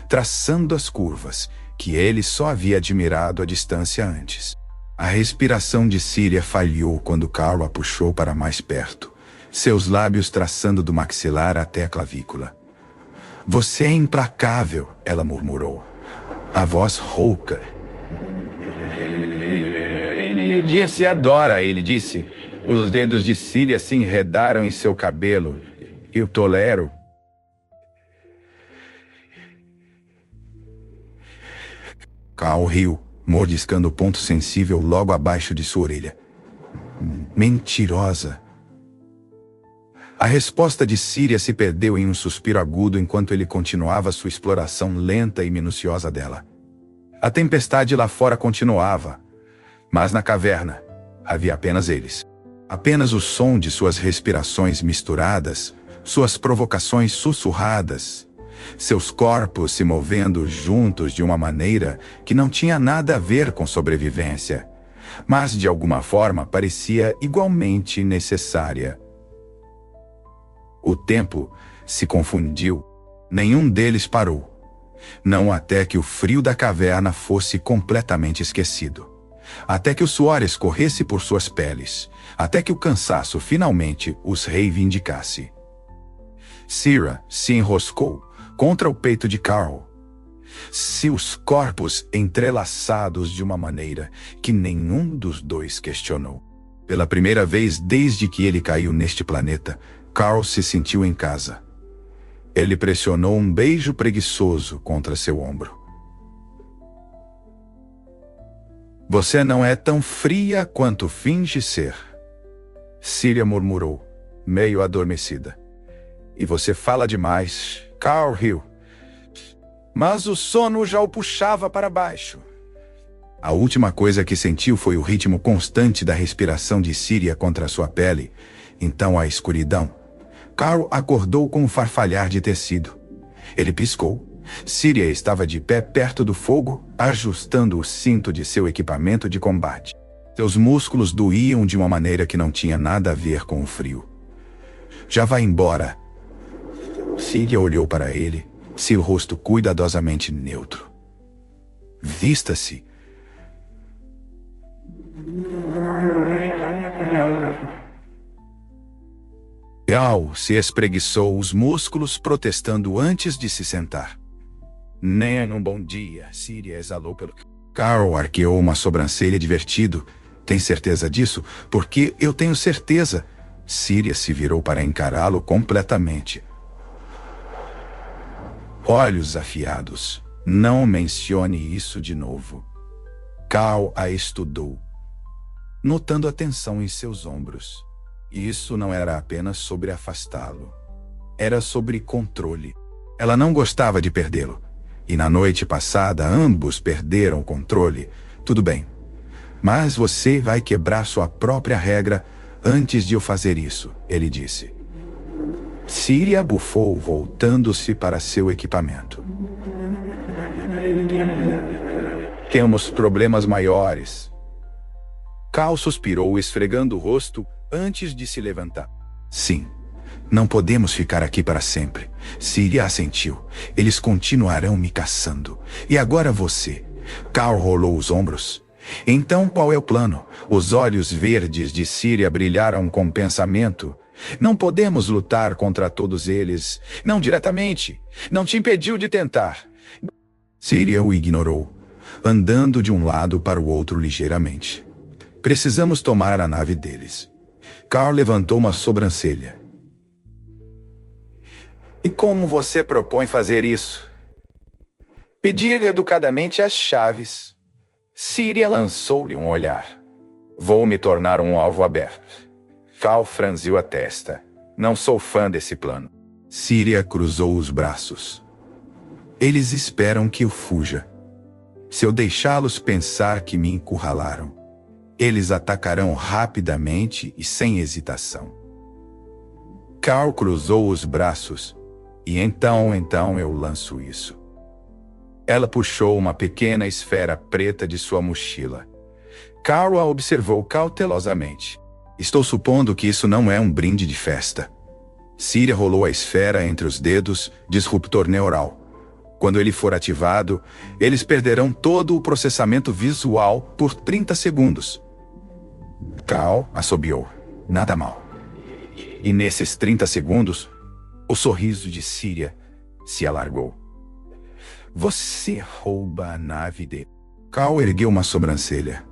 traçando as curvas que ele só havia admirado à distância antes. A respiração de Síria falhou quando Carl a puxou para mais perto, seus lábios traçando do maxilar até a clavícula. Você é implacável, ela murmurou, a voz rouca. Ele disse, adora, ele disse. Os dedos de Síria se enredaram em seu cabelo. Eu tolero. Carl riu, mordiscando o ponto sensível logo abaixo de sua orelha. Mentirosa. A resposta de Síria se perdeu em um suspiro agudo enquanto ele continuava sua exploração lenta e minuciosa dela. A tempestade lá fora continuava, mas na caverna havia apenas eles. Apenas o som de suas respirações misturadas, suas provocações sussurradas, seus corpos se movendo juntos de uma maneira que não tinha nada a ver com sobrevivência, mas de alguma forma parecia igualmente necessária. O tempo se confundiu. Nenhum deles parou. Não até que o frio da caverna fosse completamente esquecido. Até que o suor escorresse por suas peles. Até que o cansaço finalmente os reivindicasse. Síria se enroscou contra o peito de Carl. seus corpos entrelaçados de uma maneira que nenhum dos dois questionou. Pela primeira vez desde que ele caiu neste planeta, Carl se sentiu em casa. Ele pressionou um beijo preguiçoso contra seu ombro. Você não é tão fria quanto finge ser, Síria murmurou, meio adormecida. E você fala demais, Carl riu. Mas o sono já o puxava para baixo. A última coisa que sentiu foi o ritmo constante da respiração de Síria contra sua pele, então a escuridão. Carl acordou com um farfalhar de tecido. Ele piscou. Síria estava de pé perto do fogo, ajustando o cinto de seu equipamento de combate. Seus músculos doíam de uma maneira que não tinha nada a ver com o frio. Já vai embora. Síria olhou para ele, seu rosto cuidadosamente neutro. Vista-se. Al se espreguiçou os músculos, protestando antes de se sentar. Nem um bom dia, Síria exalou pelo... Carl arqueou uma sobrancelha divertido. Tem certeza disso? Porque eu tenho certeza. Síria se virou para encará-lo completamente. Olhos afiados. Não mencione isso de novo. Carl a estudou, notando a tensão em seus ombros. Isso não era apenas sobre afastá-lo. Era sobre controle. Ela não gostava de perdê-lo. E na noite passada, ambos perderam o controle. Tudo bem. Mas você vai quebrar sua própria regra antes de eu fazer isso, ele disse. Síria bufou, voltando-se para seu equipamento. Temos problemas maiores. Carl suspirou, esfregando o rosto antes de se levantar. Sim. Não podemos ficar aqui para sempre. Síria assentiu. Eles continuarão me caçando. E agora você. Carl rolou os ombros. Então qual é o plano? Os olhos verdes de Síria brilharam com pensamento. Não podemos lutar contra todos eles. Não diretamente. Não te impediu de tentar. Síria o ignorou, andando de um lado para o outro ligeiramente. Precisamos tomar a nave deles. Carl levantou uma sobrancelha. E como você propõe fazer isso? Pedir educadamente as chaves. Síria lançou-lhe um olhar. Vou me tornar um alvo aberto. Carl franziu a testa. Não sou fã desse plano. Síria cruzou os braços. Eles esperam que eu fuja. Se eu deixá-los pensar que me encurralaram, eles atacarão rapidamente e sem hesitação. Carl cruzou os braços. E então eu lanço isso. Ela puxou uma pequena esfera preta de sua mochila. Carl a observou cautelosamente. Estou supondo que isso não é um brinde de festa. Síria rolou a esfera entre os dedos, disruptor neural. Quando ele for ativado, eles perderão todo o processamento visual por 30 segundos. Carl assobiou. Nada mal. E nesses 30 segundos, o sorriso de Síria se alargou. Você rouba a nave dele. Carl ergueu uma sobrancelha.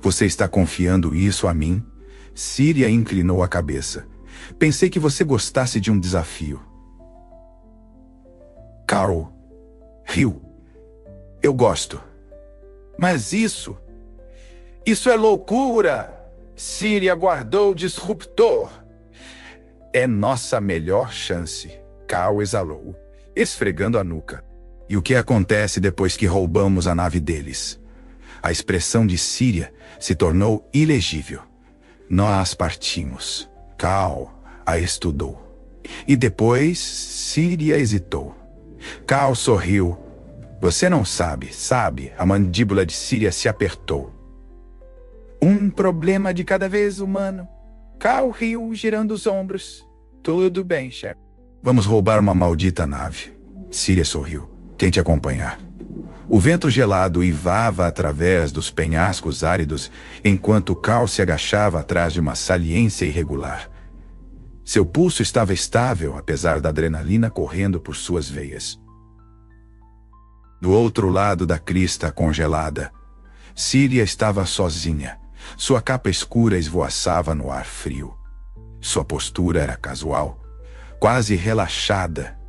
Você está confiando isso a mim? Síria inclinou a cabeça. Pensei que você gostasse de um desafio. Carl riu. Eu gosto. Mas isso é loucura! Síria guardou o disruptor. É nossa melhor chance, Carl exalou, esfregando a nuca. E o que acontece depois que roubamos a nave deles? A expressão de Síria se tornou ilegível. Nós partimos. Carl a estudou. E depois, Síria hesitou. Carl sorriu. Você não sabe. A mandíbula de Síria se apertou. Um problema de cada vez, humano. Carl riu, girando os ombros. Tudo bem, chefe. Vamos roubar uma maldita nave. Síria sorriu. Tente acompanhar. O vento gelado uivava através dos penhascos áridos, enquanto Carl se agachava atrás de uma saliência irregular. Seu pulso estava estável, apesar da adrenalina correndo por suas veias. Do outro lado da crista congelada, Síria estava sozinha. Sua capa escura esvoaçava no ar frio. Sua postura era casual, quase relaxada.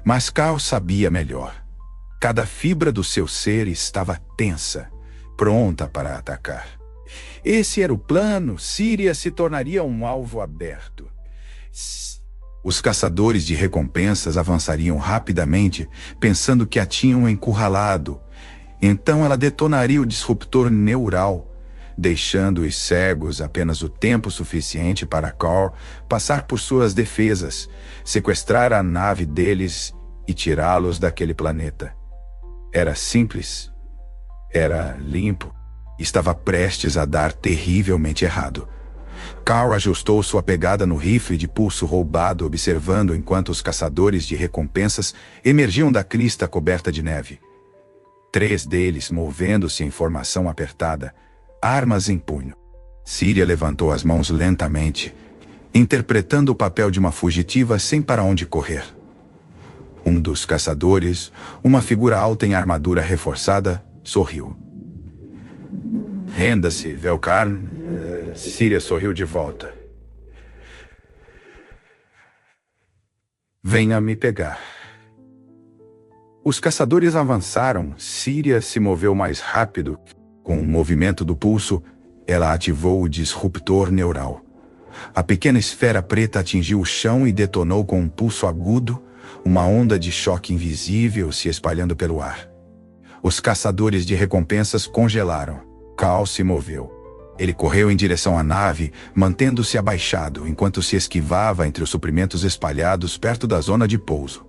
Mas Carl sabia melhor. Cada fibra do seu ser estava tensa, pronta para atacar. Esse era o plano. Síria se tornaria um alvo aberto. Os caçadores de recompensas avançariam rapidamente, pensando que a tinham encurralado. Então ela detonaria o disruptor neural, deixando-os cegos apenas o tempo suficiente para Carl passar por suas defesas, sequestrar a nave deles e tirá-los daquele planeta. Era simples. Era limpo. Estava prestes a dar terrivelmente errado. Carl ajustou sua pegada no rifle de pulso roubado, observando enquanto os caçadores de recompensas emergiam da crista coberta de neve. 3 deles movendo-se em formação apertada, armas em punho. Síria levantou as mãos lentamente, interpretando o papel de uma fugitiva sem para onde correr. Um dos caçadores, uma figura alta em armadura reforçada, sorriu. Renda-se, Velkarn. Síria sorriu de volta. Venha me pegar. Os caçadores avançaram. Síria se moveu mais rápido. Com o movimento do pulso, ela ativou o disruptor neural. A pequena esfera preta atingiu o chão e detonou com um pulso agudo, uma onda de choque invisível se espalhando pelo ar. Os caçadores de recompensas congelaram. Carl se moveu. Ele correu em direção à nave, mantendo-se abaixado, enquanto se esquivava entre os suprimentos espalhados perto da zona de pouso.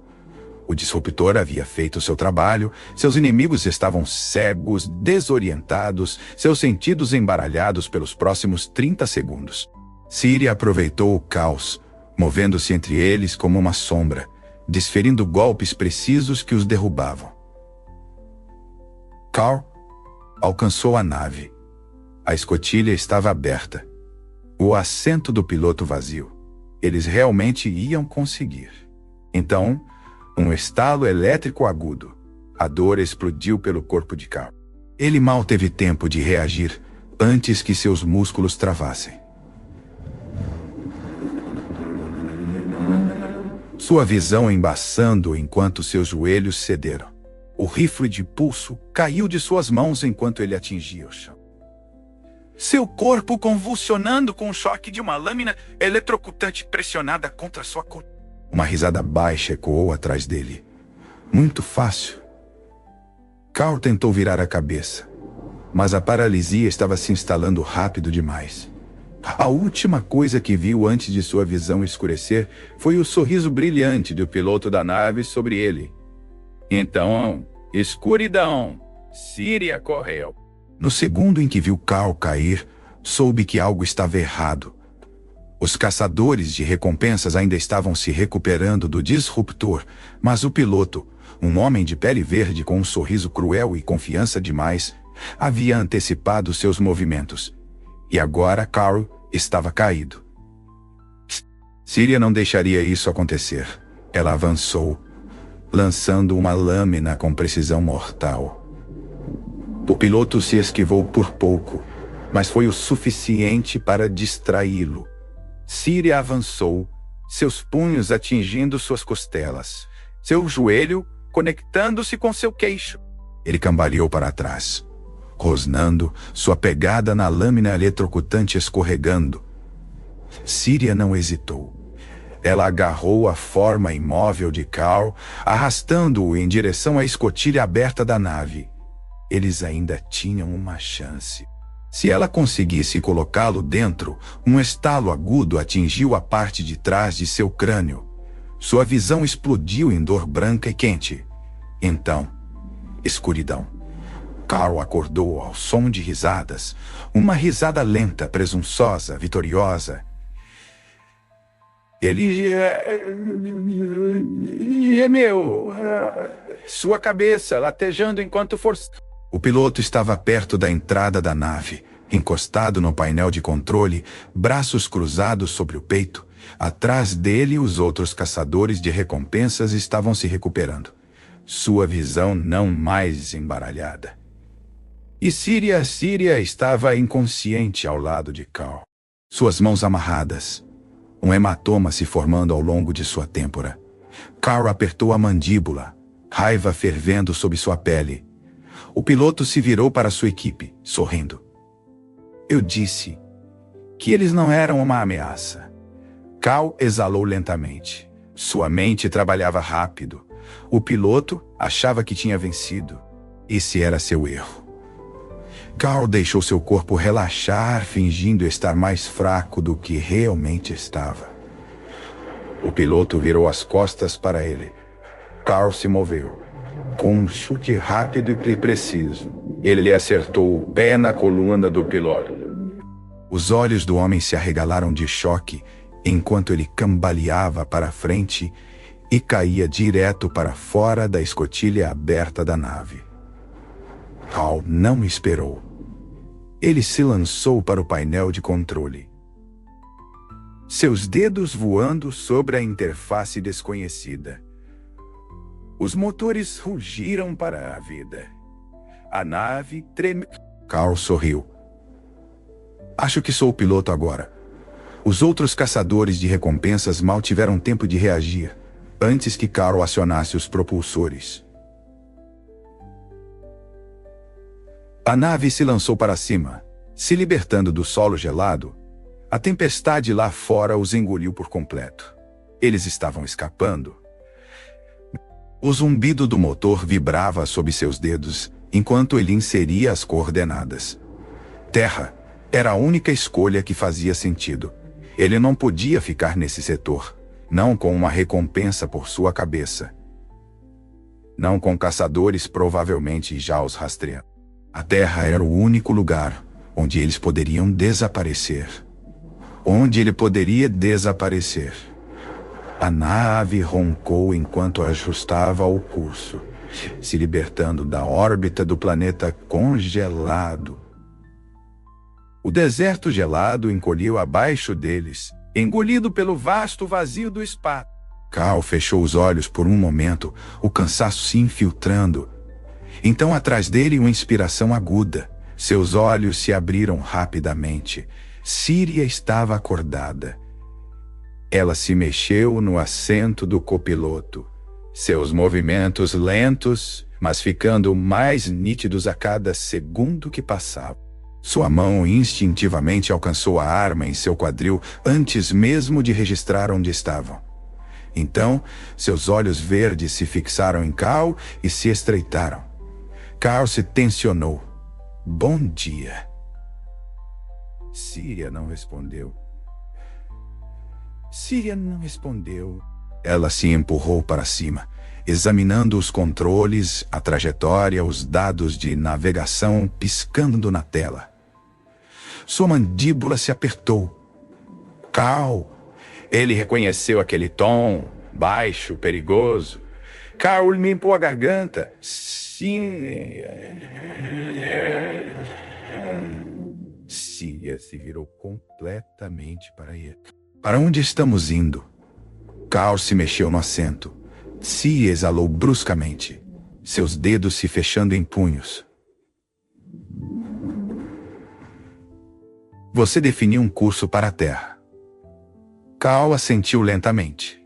O disruptor havia feito seu trabalho, seus inimigos estavam cegos, desorientados, seus sentidos embaralhados pelos próximos 30 segundos. Síria aproveitou o caos, movendo-se entre eles como uma sombra, desferindo golpes precisos que os derrubavam. Carl alcançou a nave. A escotilha estava aberta. O assento do piloto vazio. Eles realmente iam conseguir. Então, um estalo elétrico agudo. A dor explodiu pelo corpo de Carl. Ele mal teve tempo de reagir antes que seus músculos travassem. Sua visão embaçando enquanto seus joelhos cederam. O rifle de pulso caiu de suas mãos enquanto ele atingia o chão. Seu corpo convulsionando com o choque de uma lâmina eletrocutante pressionada contra sua coluna. Uma risada baixa ecoou atrás dele. Muito fácil. Carl tentou virar a cabeça, mas a paralisia estava se instalando rápido demais. A última coisa que viu antes de sua visão escurecer foi o sorriso brilhante do piloto da nave sobre ele. Então, escuridão. Síria correu. No segundo em que viu Carl cair, soube que algo estava errado. Os caçadores de recompensas ainda estavam se recuperando do disruptor, mas o piloto, um homem de pele verde com um sorriso cruel e confiança demais, havia antecipado seus movimentos. E agora Carl estava caído. Síria não deixaria isso acontecer. Ela avançou, lançando uma lâmina com precisão mortal. O piloto se esquivou por pouco, mas foi o suficiente para distraí-lo. Síria avançou, seus punhos atingindo suas costelas, seu joelho conectando-se com seu queixo. Ele cambaleou para trás, rosnando, sua pegada na lâmina eletrocutante escorregando. Síria não hesitou. Ela agarrou a forma imóvel de Carl, arrastando-o em direção à escotilha aberta da nave. Eles ainda tinham uma chance. Se ela conseguisse colocá-lo dentro, um estalo agudo atingiu a parte de trás de seu crânio. Sua visão explodiu em dor branca e quente. Então, escuridão. Carl acordou ao som de risadas. Uma risada lenta, presunçosa, vitoriosa. Ele gemeu. Sua cabeça latejando enquanto forçava. O piloto estava perto da entrada da nave, encostado no painel de controle, braços cruzados sobre o peito. Atrás dele, os outros caçadores de recompensas estavam se recuperando. sua visão não mais embaralhada. E Síria estava inconsciente ao lado de Carl. Suas mãos amarradas, um hematoma se formando ao longo de sua têmpora. Carl apertou a mandíbula, raiva fervendo sob sua pele. O piloto se virou para sua equipe, sorrindo. Eu disse que eles não eram uma ameaça. Carl exalou lentamente. Sua mente trabalhava rápido. O piloto achava que tinha vencido. Esse era seu erro. Carl deixou seu corpo relaxar, fingindo estar mais fraco do que realmente estava. O piloto virou as costas para ele. Carl se moveu. Com um chute rápido e preciso, ele lhe acertou o pé na coluna do piloto. Os olhos do homem se arregalaram de choque, enquanto ele cambaleava para frente e caía direto para fora da escotilha aberta da nave. Carl não esperou. Ele se lançou para o painel de controle. Seus dedos voando sobre a interface desconhecida. Os motores rugiram para a vida. A nave tremeu. Carl sorriu. Acho que sou o piloto agora. Os outros caçadores de recompensas mal tiveram tempo de reagir, antes que Carl acionasse os propulsores. A nave se lançou para cima, se libertando do solo gelado. A tempestade lá fora os engoliu por completo. Eles estavam escapando. O zumbido do motor vibrava sob seus dedos, enquanto ele inseria as coordenadas. Terra era a única escolha que fazia sentido. Ele não podia ficar nesse setor, não com uma recompensa por sua cabeça. Não com caçadores provavelmente já os rastreando. A Terra era o único lugar onde eles poderiam desaparecer. Onde ele poderia desaparecer. A nave roncou enquanto ajustava o curso, se libertando da órbita do planeta congelado. O deserto gelado encolheu abaixo deles, engolido pelo vasto vazio do espaço. Carl fechou os olhos por um momento, o cansaço se infiltrando. Então, atrás dele, uma inspiração aguda. Seus olhos se abriram rapidamente. Síria estava acordada. Ela se mexeu no assento do copiloto. Seus movimentos lentos, mas ficando mais nítidos a cada segundo que passava. Sua mão instintivamente alcançou a arma em seu quadril antes mesmo de registrar onde estavam. Então, seus olhos verdes se fixaram em Carl e se estreitaram. Carl se tensionou. Bom dia. Síria não respondeu. Síria não respondeu. Ela se empurrou para cima, examinando os controles, a trajetória, os dados de navegação piscando na tela. Sua mandíbula se apertou. Carl. Ele reconheceu aquele tom, baixo, perigoso. Carl limpou a garganta. Síria se virou completamente para ele. Para onde estamos indo? Carl se mexeu no assento. Síria exalou bruscamente, seus dedos se fechando em punhos. Você definiu um curso para a Terra. Carl assentiu lentamente.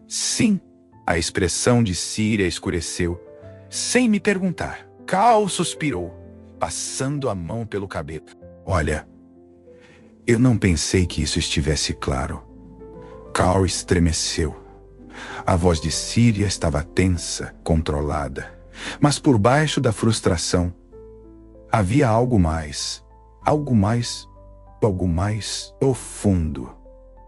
Sim, a expressão de Síria escureceu, sem me perguntar. Carl suspirou, passando a mão pelo cabelo. Olha, eu não pensei que isso estivesse claro. Carl estremeceu. A voz de Síria estava tensa, controlada. Mas por baixo da frustração, havia algo mais profundo.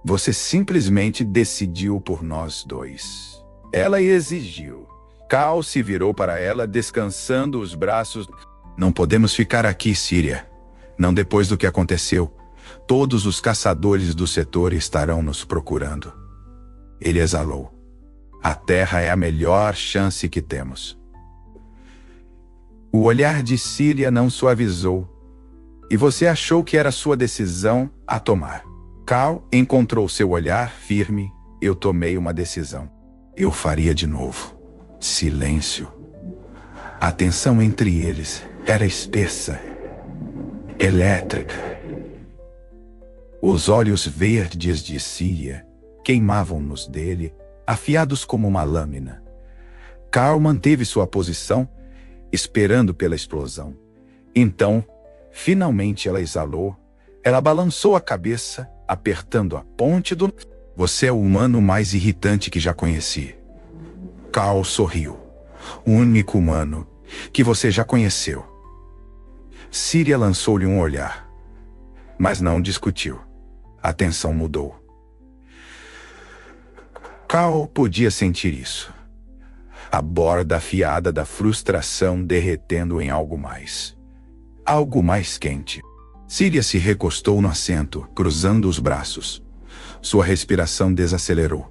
Você simplesmente decidiu por nós dois. Ela exigiu. Carl se virou para ela, descansando os braços. Não podemos ficar aqui, Síria. Não depois do que aconteceu. Todos os caçadores do setor estarão nos procurando. Ele exalou. A Terra é a melhor chance que temos. O olhar de Síria não suavizou. E você achou que era sua decisão a tomar. Carl encontrou seu olhar firme. Eu tomei uma decisão. Eu faria de novo. Silêncio. A tensão entre eles era espessa, elétrica. Os olhos verdes de Síria queimavam nos dele, afiados como uma lâmina. Carl manteve sua posição, esperando pela explosão. Então, finalmente ela exalou. Ela balançou a cabeça, apertando a ponte do... Você é o humano mais irritante que já conheci. Carl sorriu. O único humano que você já conheceu. Síria lançou-lhe um olhar, mas não discutiu. A tensão mudou. Carl podia sentir isso. A borda afiada da frustração derretendo em algo mais quente. Síria se recostou no assento, cruzando os braços. Sua respiração desacelerou.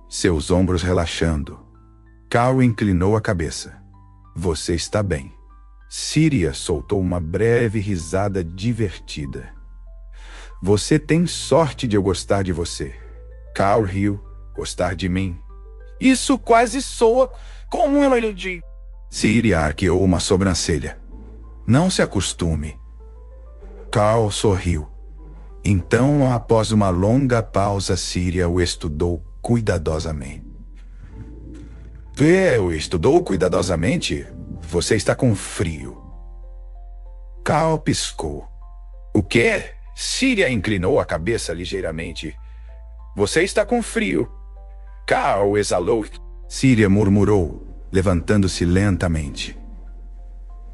Seus ombros relaxando. Carl inclinou a cabeça. Você está bem. Síria soltou uma breve risada divertida. Você tem sorte de eu gostar de você. Carl riu. Gostar de mim? Isso quase soa como um elogio. Síria arqueou uma sobrancelha. Não se acostume. Carl sorriu. Então, após uma longa pausa, Síria o estudou cuidadosamente. O estudou cuidadosamente? Você está com frio. Carl piscou. O quê? Síria inclinou a cabeça ligeiramente. Você está com frio. Carl exalou. Síria murmurou, levantando-se lentamente.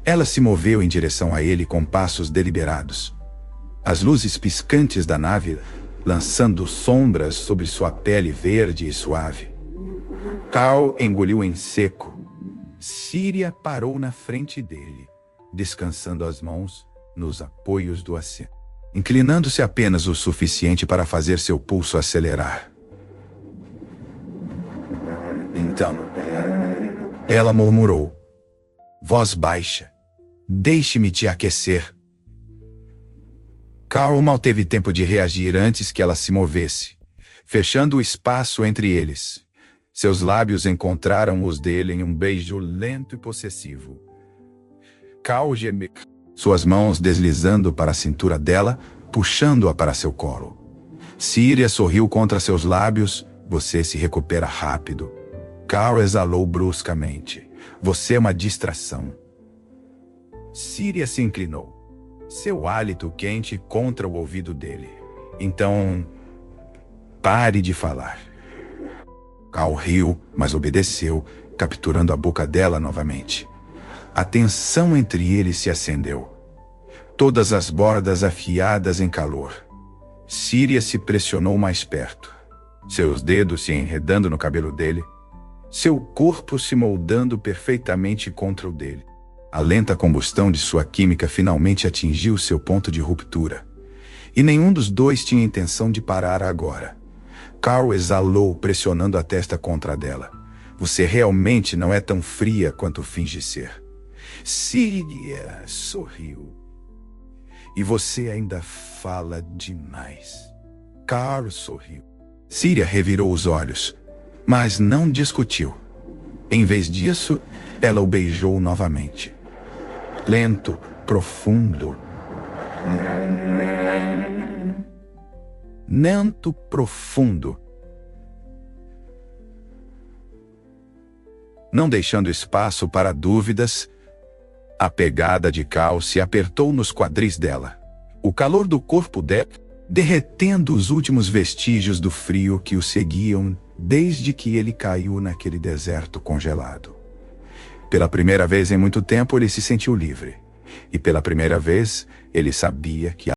Ela se moveu em direção a ele com passos deliberados. As luzes piscantes da nave lançando sombras sobre sua pele verde e suave. Carl engoliu em seco. Síria parou na frente dele, descansando as mãos nos apoios do assento, inclinando-se apenas o suficiente para fazer seu pulso acelerar. Então, ela murmurou, voz baixa, deixe-me te aquecer. Carl mal teve tempo de reagir antes que ela se movesse, fechando o espaço entre eles. Seus lábios encontraram os dele em um beijo lento e possessivo. Carl gemeu, suas mãos deslizando para a cintura dela, puxando-a para seu colo. Síria sorriu contra seus lábios. Você se recupera rápido. Carl exalou bruscamente. Você é uma distração. Síria se inclinou, seu hálito quente contra o ouvido dele. Então, pare de falar. Carl riu, mas obedeceu, capturando a boca dela novamente. A tensão entre eles se acendeu. Todas as bordas afiadas em calor. Síria se pressionou mais perto, seus dedos se enredando no cabelo dele, seu corpo se moldando perfeitamente contra o dele. A lenta combustão de sua química finalmente atingiu seu ponto de ruptura. E nenhum dos dois tinha intenção de parar agora. Carl exalou, pressionando a testa contra a dela. Você realmente não é tão fria quanto finge ser. Síria sorriu. E você ainda fala demais. Carl sorriu. Síria revirou os olhos, mas não discutiu. Em vez disso, ela o beijou novamente. Lento, profundo. Lento, profundo. Não deixando espaço para dúvidas, a pegada de Carl se apertou nos quadris dela. O calor do corpo dela, derretendo os últimos vestígios do frio que o seguiam desde que ele caiu naquele deserto congelado. Pela primeira vez em muito tempo, ele se sentiu livre. E pela primeira vez, ele sabia que